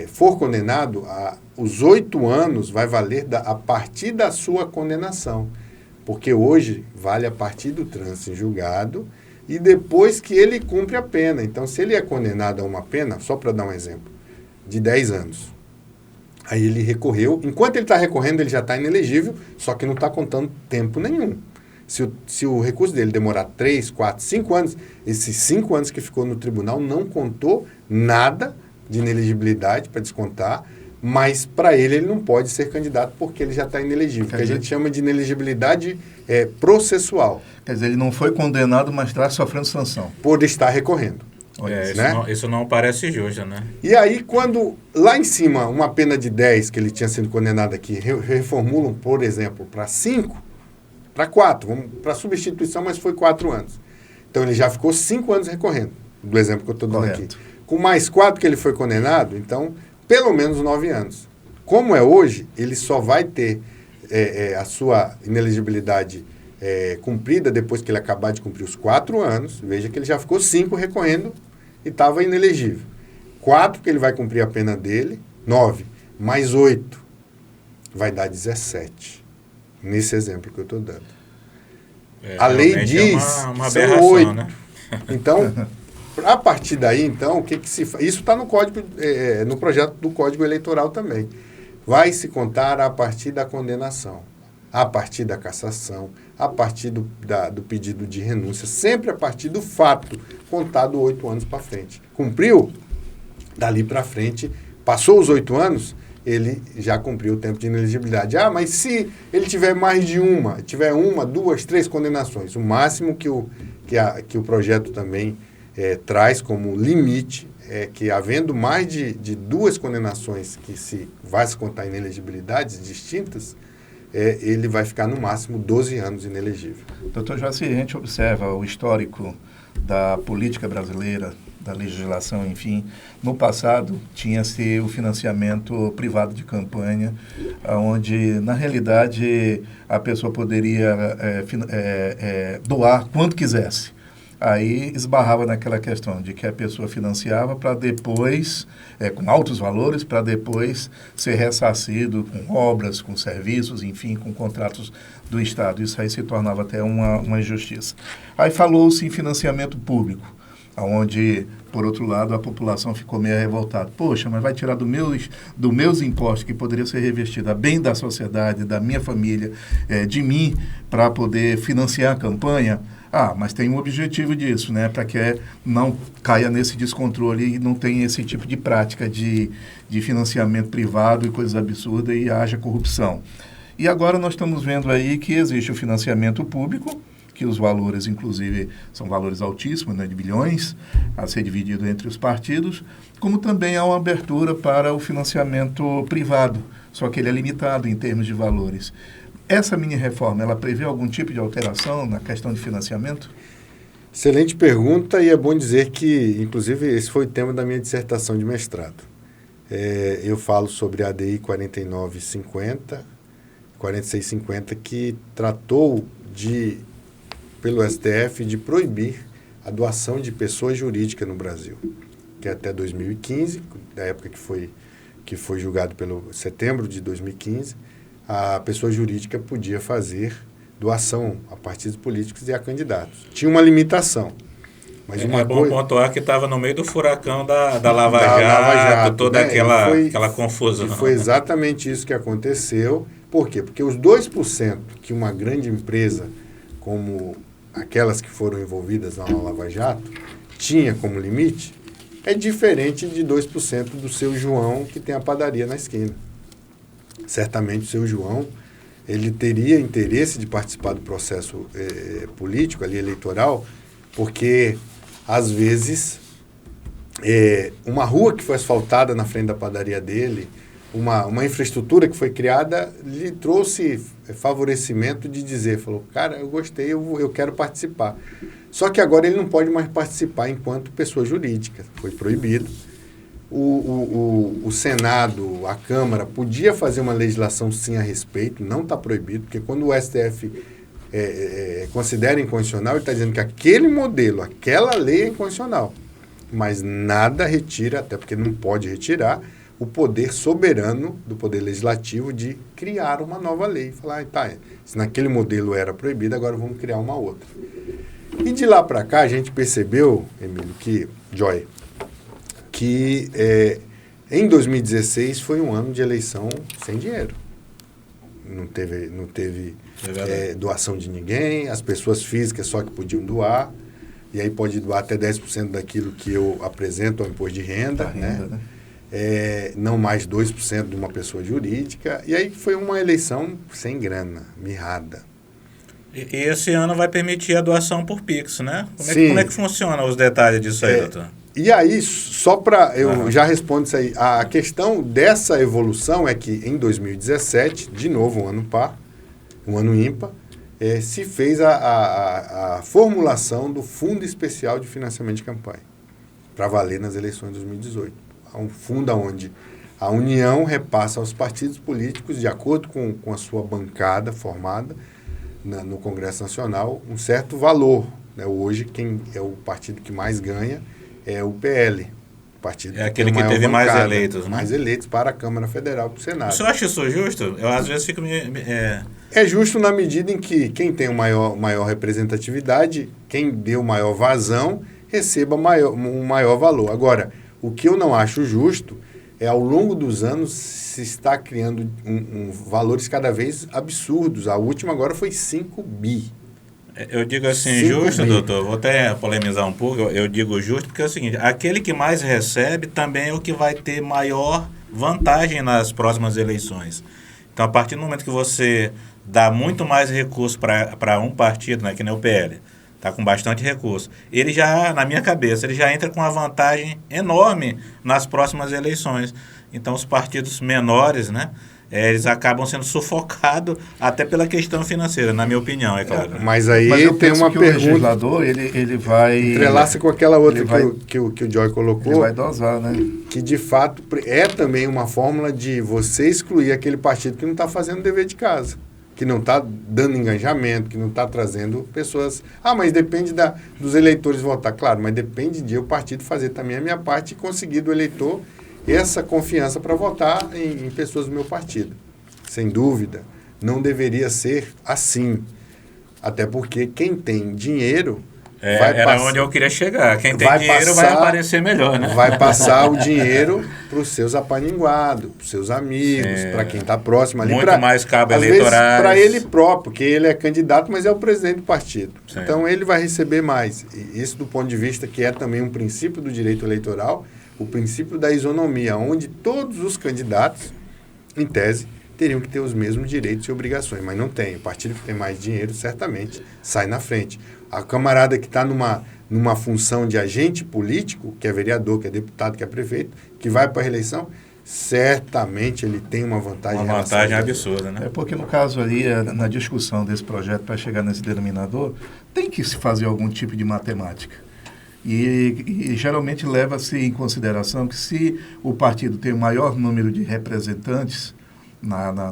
for condenado, os 8 anos vai valer a partir da sua condenação. Porque hoje vale a partir do trânsito em julgado e depois que ele cumpre a pena. Então, se ele é condenado a uma pena, só para dar um exemplo, de 10 anos, aí ele recorreu. Enquanto ele está recorrendo, ele já está inelegível, só que não está contando tempo nenhum. Se o recurso dele demorar 3, 4, 5 anos, esses 5 anos que ficou no tribunal não contou nada de inelegibilidade para descontar, mas para ele não pode ser candidato porque ele já está inelegível, que a gente chama de inelegibilidade processual. Quer dizer, ele não foi condenado, mas está sofrendo sanção. Por estar recorrendo. Isso não parece justo, né? E aí, quando lá em cima, uma pena de 10 que ele tinha sido condenado aqui, reformulam, por exemplo, para 5, para 4, para substituição, mas foi 4 anos. Então, ele já ficou 5 anos recorrendo, do exemplo que eu estou dando aqui. Com mais 4 que ele foi condenado, então, pelo menos 9 anos. Como é hoje, ele só vai ter a sua inelegibilidade cumprida depois que ele acabar de cumprir os 4 anos. Veja que ele já ficou 5 recorrendo e estava inelegível. 4 que ele vai cumprir a pena dele, 9, mais 8, vai dar 17. Nesse exemplo que eu estou dando. A lei diz uma são 8. Né? Então, a partir daí, então, o que se faz? Isso está no código, no projeto do Código Eleitoral também. Vai se contar a partir da condenação, a partir da cassação, a partir do pedido de renúncia, sempre a partir do fato, contado 8 anos para frente. Cumpriu? Dali para frente, passou os 8 anos, ele já cumpriu o tempo de inelegibilidade. Ah, mas se ele tiver mais de tiver 1, 2, 3 condenações, o máximo que o projeto também traz como limite é que, havendo mais de 2 condenações que vai se contar inelegibilidades distintas, ele vai ficar no máximo 12 anos inelegível. Doutor Joacir, a gente observa o histórico da política brasileira, da legislação, enfim. No passado, tinha-se o financiamento privado de campanha, onde, na realidade, a pessoa poderia doar quanto quisesse. Aí esbarrava naquela questão de que a pessoa financiava para depois, com altos valores, para depois ser ressarcido com obras, com serviços, enfim, com contratos do Estado. Isso aí se tornava até uma injustiça. Aí falou-se em financiamento público, onde, por outro lado, a população ficou meio revoltada. Poxa, mas vai tirar dos meus impostos, que poderia ser revestido a bem da sociedade, da minha família, de mim, para poder financiar a campanha? Ah, mas tem um objetivo disso, né? Para que não caia nesse descontrole e não tenha esse tipo de prática de financiamento privado e coisas absurdas e haja corrupção. E agora nós estamos vendo aí que existe o financiamento público, que os valores, inclusive, são valores altíssimos, né, de bilhões, a ser dividido entre os partidos, como também há uma abertura para o financiamento privado, só que ele é limitado em termos de valores. Essa mini-reforma, ela prevê algum tipo de alteração na questão de financiamento? Excelente pergunta, e é bom dizer que, inclusive, esse foi o tema da minha dissertação de mestrado. Eu falo sobre a ADI 4650, que tratou pelo STF de proibir a doação de pessoa jurídica no Brasil, que até 2015, da época que foi julgado pelo setembro de 2015, a pessoa jurídica podia fazer doação a partidos políticos e a candidatos. Tinha uma limitação. Mas bom pontuar que estava no meio do furacão da Lava Jato, toda, né? aquela confusão. E foi exatamente isso que aconteceu. Por quê? Porque os 2% que uma grande empresa, como aquelas que foram envolvidas na Lava Jato, tinha como limite, é diferente de 2% do seu João, que tem a padaria na esquina. Certamente o seu João, ele teria interesse de participar do processo político, ali, eleitoral, porque, às vezes, uma rua que foi asfaltada na frente da padaria dele, uma infraestrutura que foi criada, lhe trouxe favorecimento de dizer, falou, cara, eu gostei, eu quero participar. Só que agora ele não pode mais participar enquanto pessoa jurídica, foi proibido. O Senado, a Câmara, podia fazer uma legislação sim a respeito, não está proibido, porque quando o STF considera inconstitucional, ele está dizendo que aquele modelo, aquela lei é inconstitucional, mas nada retira, até porque não pode retirar, o poder soberano do Poder Legislativo de criar uma nova lei. Falar, se naquele modelo era proibido, agora vamos criar uma outra. E de lá para cá, a gente percebeu, Emílio, que em 2016 foi um ano de eleição sem dinheiro. Não teve doação de ninguém, as pessoas físicas só que podiam doar, e aí pode doar até 10% daquilo que eu apresento ao imposto de renda, né? não mais 2% de uma pessoa jurídica. E aí foi uma eleição sem grana, mirrada. E esse ano vai permitir a doação por Pix, né? Sim. Como é que funciona os detalhes disso aí, doutor? E aí, só para... Eu já respondo isso aí. A questão dessa evolução é que em 2017, de novo um ano par, um ano ímpar, se fez a formulação do Fundo Especial de Financiamento de Campanha, para valer nas eleições de 2018. Um fundo onde a União repassa aos partidos políticos, de acordo com a sua bancada formada no Congresso Nacional, um certo valor. Né? Hoje, quem é o partido que mais ganha é o PL. O partido aquele que teve mais eleitos, né? Mais eleitos para a Câmara Federal, para o Senado. O senhor acha isso justo? Eu, às vezes, fico... É justo na medida em que quem tem maior representatividade, quem deu maior vazão, receba um maior valor. Agora, o que eu não acho justo é, ao longo dos anos, se está criando valores cada vez absurdos. A última agora foi 5 bi. Eu digo assim, justo, doutor, vou até polemizar um pouco, eu digo justo porque é o seguinte, aquele que mais recebe também é o que vai ter maior vantagem nas próximas eleições. Então, a partir do momento que você dá muito mais recurso para um partido, né, que nem o PL, está com bastante recurso, ele já, na minha cabeça, ele já entra com uma vantagem enorme nas próximas eleições. Então, os partidos menores, né, eles acabam sendo sufocados até pela questão financeira, na minha opinião, é claro. Mas aí eu tem uma que pergunta... o legislador, ele vai... Entrelaça com aquela outra que o Joy colocou. Ele vai dosar, né? Que, de fato, é também uma fórmula de você excluir aquele partido que não está fazendo o dever de casa, que não está dando engajamento, que não está trazendo pessoas... mas depende dos eleitores votar. Claro, mas depende de o partido fazer também a minha parte e conseguir do eleitor essa confiança para votar em pessoas do meu partido. Sem dúvida, não deveria ser assim. Até porque quem tem dinheiro... Era onde eu queria chegar. Quem tem dinheiro vai aparecer melhor, né? Vai passar o dinheiro para os seus apaninguados, para os seus amigos, para quem está próximo ali. Muito mais cabo eleitorais. Para ele próprio, porque ele é candidato, mas é o presidente do partido. Sim. Então, ele vai receber mais. E isso do ponto de vista que é também um princípio do direito eleitoral, o princípio da isonomia, onde todos os candidatos, em tese, teriam que ter os mesmos direitos e obrigações, mas não tem. O partido que tem mais dinheiro, certamente, sai na frente. A camarada que está numa função de agente político, que é vereador, que é deputado, que é prefeito, que vai para a reeleição, certamente ele tem uma vantagem. Uma vantagem absurda, né? É porque, no caso ali, na discussão desse projeto para chegar nesse denominador, tem que se fazer algum tipo de matemática. E geralmente leva-se em consideração que se o partido tem o maior número de representantes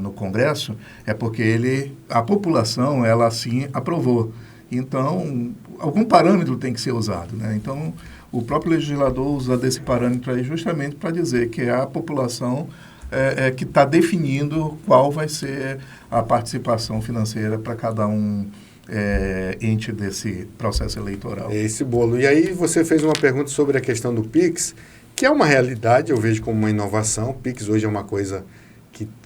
no Congresso, é porque a população, ela assim aprovou. Então, algum parâmetro tem que ser usado, né? Então, o próprio legislador usa desse parâmetro aí justamente para dizer que é a população que está definindo qual vai ser a participação financeira para cada ente desse processo eleitoral. Esse bolo. E aí você fez uma pergunta sobre a questão do Pix, que é uma realidade, eu vejo como uma inovação. O Pix hoje é uma coisa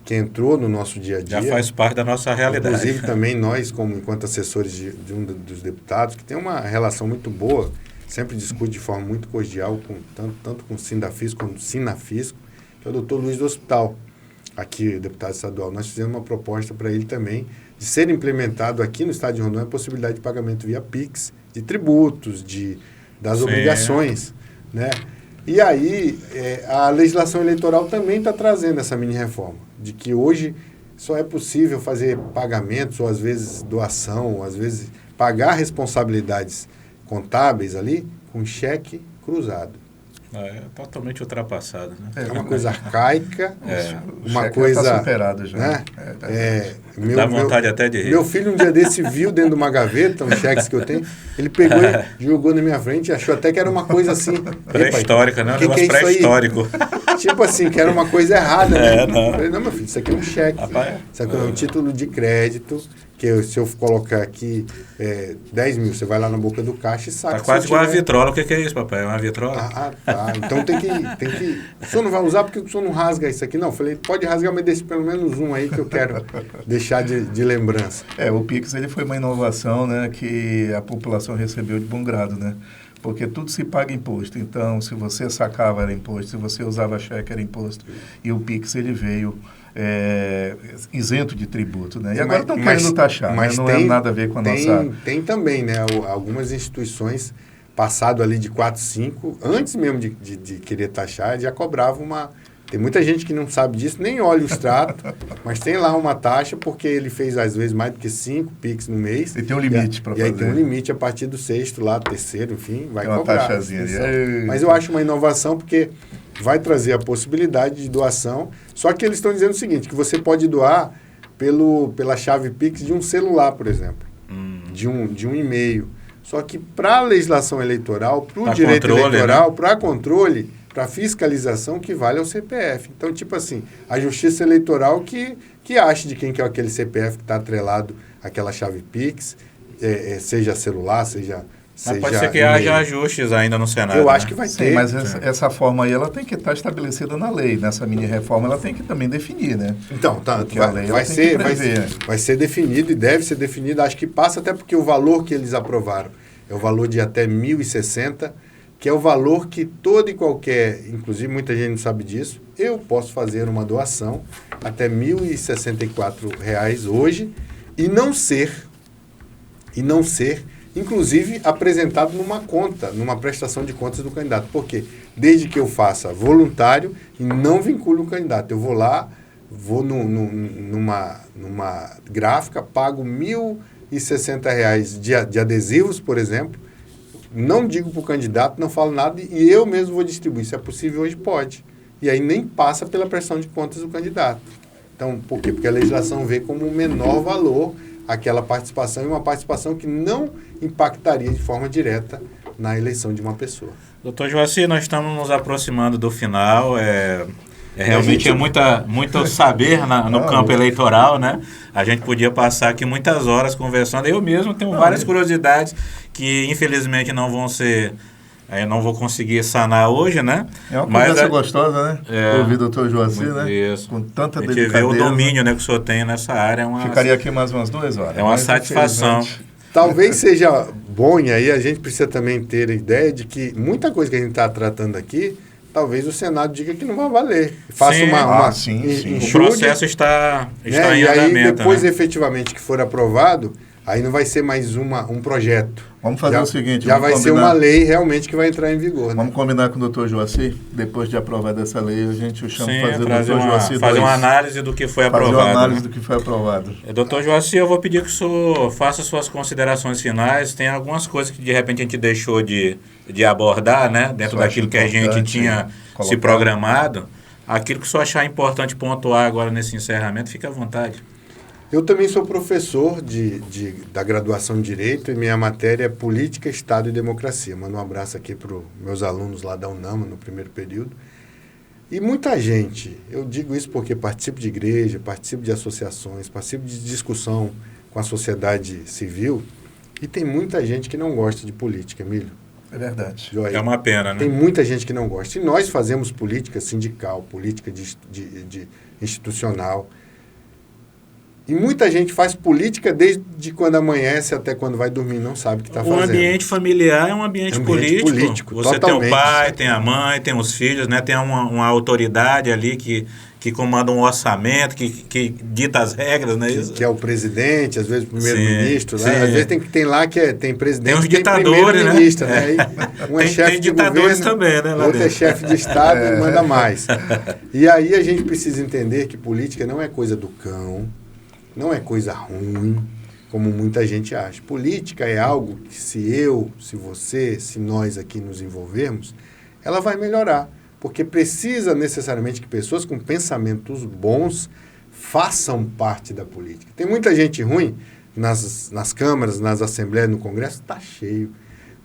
que entrou no nosso dia a dia. Já faz parte da nossa realidade. Inclusive também nós, enquanto assessores de um dos deputados, que tem uma relação muito boa, sempre discute de forma muito cordial, tanto com o Sindafisco quanto o Sinafisco, que é o doutor Luiz do Hospital, aqui, deputado estadual. Nós fizemos uma proposta para ele também de ser implementado aqui no estado de Rondônia a possibilidade de pagamento via Pix, de tributos, das obrigações, né? E aí, a legislação eleitoral também está trazendo essa mini-reforma, de que hoje só é possível fazer pagamentos, ou às vezes doação, ou às vezes pagar responsabilidades contábeis ali com cheque cruzado. É totalmente ultrapassado, né? É uma coisa arcaica, uma coisa... Está superado já. Né? Dá vontade até de rir. Meu filho um dia desse viu dentro de uma gaveta, uns cheques que eu tenho, ele pegou e jogou na minha frente, achou até que era uma coisa assim... Pré-histórica, né? Um negócio pré-histórico. Tipo assim, que era uma coisa errada, né? Não. Eu falei, não, meu filho, isso aqui é um cheque. Rapaz, Isso aqui é um título de crédito, que se eu colocar aqui 10 mil, você vai lá na boca do caixa e saca. Tá quase igual a vitrola. O que é isso, papai? É uma vitrola? Tá. Então tem que... O senhor não vai usar porque o senhor não rasga isso aqui? Não, eu falei, pode rasgar, mas deixe pelo menos um aí que eu quero deixar de lembrança. O Pix ele foi uma inovação, né, que a população recebeu de bom grado, né? porque tudo se paga imposto. Então, se você sacava era imposto, se você usava cheque era imposto. E o Pix ele veio isento de tributo, né? E agora estão querendo taxar, mas não é nada a ver com a nossa... Tem também, né? Algumas instituições, passado ali de 4, 5, antes mesmo de querer taxar, já cobravam uma... Tem muita gente que não sabe disso, nem olha o extrato, mas tem lá uma taxa, porque ele fez, às vezes, mais do que 5 Pix no mês. E tem um limite para fazer. E aí tem um limite a partir do 6º, lá, 3º, enfim, vai tem cobrar. Uma taxazinha. Mas eu acho uma inovação, porque vai trazer a possibilidade de doação, só que eles estão dizendo o seguinte, que você pode doar pela chave Pix de um celular, por exemplo, de um e-mail. Só que para a legislação eleitoral, para o direito eleitoral, né? Para controle, para fiscalização, que vale ao CPF. Então, tipo assim, a justiça eleitoral que ache de quem que é aquele CPF que está atrelado àquela chave Pix, seja celular, seja... Mas pode ser que haja ajustes ainda no Senado. Eu acho que vai ter. Mas essa forma aí, ela tem que estar estabelecida na lei. Nessa mini-reforma, ela tem que também definir, né? Então, vai ser definido e deve ser definido. Acho que passa até porque o valor que eles aprovaram é o valor de até 1.060, que é o valor que todo e qualquer, inclusive muita gente não sabe disso, eu posso fazer uma doação até R$ 1.064 hoje e não ser, inclusive, apresentado numa conta, numa prestação de contas do candidato. Por quê? Desde que eu faça voluntário e não vinculo o candidato. Eu vou lá, vou numa gráfica, pago R$ 1.060 de adesivos, por exemplo, não digo para o candidato, não falo nada e eu mesmo vou distribuir. Se é possível, hoje pode. E aí nem passa pela prestação de contas do candidato. Então, por quê? Porque a legislação vê como um menor valor aquela participação e uma participação que não impactaria de forma direta na eleição de uma pessoa. Doutor Joaci, nós estamos nos aproximando do final, realmente muito saber no campo eleitoral, né? A gente podia passar aqui muitas horas conversando, eu mesmo tenho várias curiosidades que infelizmente não vão ser... Eu não vou conseguir sanar hoje, né? É uma conversa gostosa, né? Ouvir o doutor Joaci, né? Isso. Com tanta delicadeza. A gente vê o domínio, né, que o senhor tem nessa área. Ficaria aqui mais umas 2 horas. É uma satisfação. Talvez seja bom, e aí a gente precisa também ter a ideia de que muita coisa que a gente está tratando aqui, talvez o Senado diga que não vai valer. Faça sim. O processo está em andamento. E aí, depois, efetivamente, que for aprovado, aí não vai ser mais um projeto. Vamos fazer o seguinte... Já vai ser uma lei realmente que vai entrar em vigor. Né? Vamos combinar com o doutor Joaci? Depois de aprovar dessa lei, a gente o chama para fazer o doutor Joaci... Fazer uma análise do que foi aprovado. Fazer uma análise do que foi aprovado. Doutor Joaci, eu vou pedir que o senhor faça suas considerações finais. Tem algumas coisas que de repente a gente deixou de abordar, né? Dentro daquilo que a gente tinha se programado. Aquilo que o senhor achar importante pontuar agora nesse encerramento, fique à vontade. Eu também sou professor da graduação em Direito e minha matéria é Política, Estado e Democracia. Mando um abraço aqui para os meus alunos lá da UNAMA, no primeiro período. E muita gente, eu digo isso porque participo de igreja, participo de associações, participo de discussão com a sociedade civil e tem muita gente que não gosta de política, Emílio. É verdade. É uma pena, né? Tem muita gente que não gosta. E nós fazemos política sindical, política de institucional. E muita gente faz política desde quando amanhece até quando vai dormir, não sabe o que está fazendo. O ambiente familiar é um ambiente político. Você totalmente. Tem o pai, tem a mãe, tem os filhos, né? Tem uma autoridade ali que comanda um orçamento, que dita as regras, né? Que é o presidente, às vezes o primeiro-ministro. Né? Às vezes tem lá que tem presidente, tem os ditadores, primeiro-ministro. Né? Um é chefe de ditadores governo, também, né? Outro é chefe de Estado e manda mais. E aí a gente precisa entender que política não é coisa do cão, não é coisa ruim, como muita gente acha. Política é algo que se você, se nós aqui nos envolvermos, ela vai melhorar. Porque precisa necessariamente que pessoas com pensamentos bons façam parte da política. Tem muita gente ruim nas câmaras, nas assembleias, no Congresso, está cheio.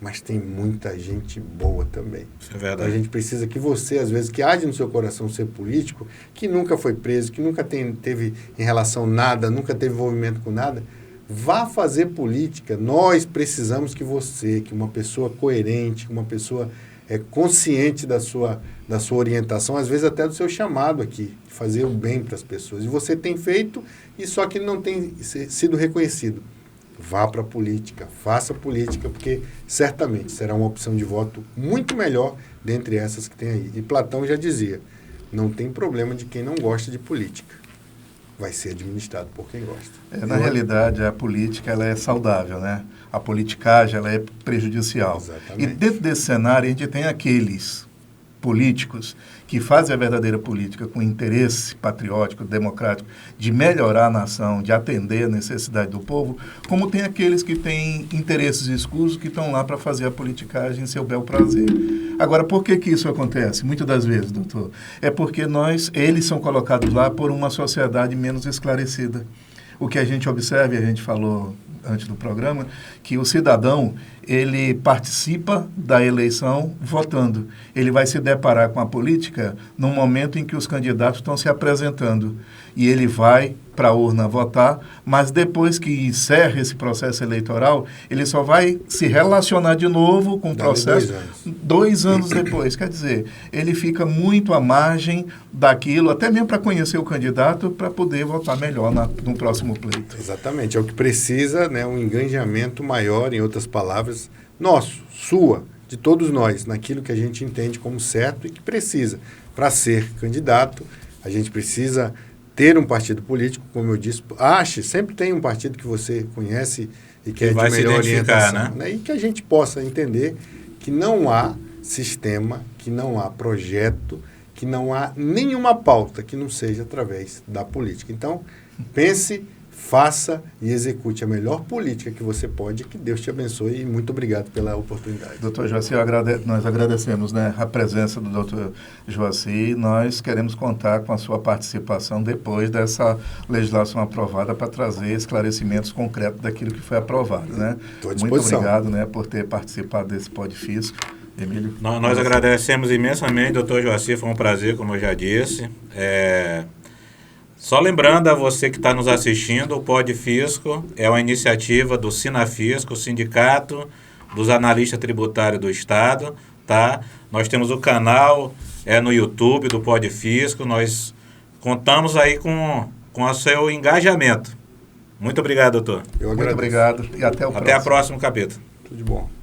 Mas tem muita gente boa também. Isso é verdade. Então, a gente precisa que você, às vezes, que age no seu coração ser político, que nunca foi preso, que nunca teve em relação nada, nunca teve envolvimento com nada, vá fazer política. Nós precisamos que você, que uma pessoa coerente, uma pessoa consciente da sua orientação, às vezes até do seu chamado aqui, fazer o bem para as pessoas. E você tem feito, e só que não tem sido reconhecido. vá para a política, faça política, porque certamente será uma opção de voto muito melhor dentre essas que tem aí. E Platão já dizia, não tem problema de quem não gosta de política. Vai ser administrado por quem gosta. Na realidade, a política ela é saudável, né? A politicagem ela é prejudicial. Exatamente. E dentro desse cenário, a gente tem aqueles políticos que fazem a verdadeira política com interesse patriótico, democrático, de melhorar a nação, de atender a necessidade do povo, como tem aqueles que têm interesses escusos que estão lá para fazer a politicagem em seu bel prazer. Agora, por que isso acontece? Muitas das vezes, doutor, é porque eles são colocados lá por uma sociedade menos esclarecida. O que a gente observa, e a gente falou antes do programa, que o cidadão, ele participa da eleição votando. Ele vai se deparar com a política no momento em que os candidatos estão se apresentando. E ele vai para a urna votar, mas depois que encerra esse processo eleitoral, ele só vai se relacionar de novo com o processo 2 anos depois. Quer dizer, ele fica muito à margem daquilo, até mesmo para conhecer o candidato, para poder votar melhor no próximo pleito. Exatamente, é o que precisa, né, um engajamento maior, em outras palavras, nosso, sua, de todos nós, naquilo que a gente entende como certo e que precisa. Para ser candidato, a gente precisa ter um partido político, como eu disse, sempre tem um partido que você conhece e que é de melhor orientação, né? E que a gente possa entender que não há sistema, que não há projeto, que não há nenhuma pauta que não seja através da política. Então, pense, faça e execute a melhor política que você pode. Que Deus te abençoe e muito obrigado pela oportunidade. Doutor Joaci, nós agradecemos, né, a presença do doutor Joaci. Nós queremos contar com a sua participação depois dessa legislação aprovada para trazer esclarecimentos concretos daquilo que foi aprovado, né? Muito obrigado, né, por ter participado desse Podfisco. Emílio? Nós agradecemos imensamente, doutor Joaci, foi um prazer, como eu já disse. Só lembrando a você que está nos assistindo, o Podfisco é uma iniciativa do Sinafisco, o Sindicato dos Analistas Tributários do Estado, tá? Nós temos o canal no YouTube do Podfisco, nós contamos aí com o seu engajamento. Muito obrigado, doutor. Muito obrigado e até o próximo. Até o próximo capítulo. Tudo de bom.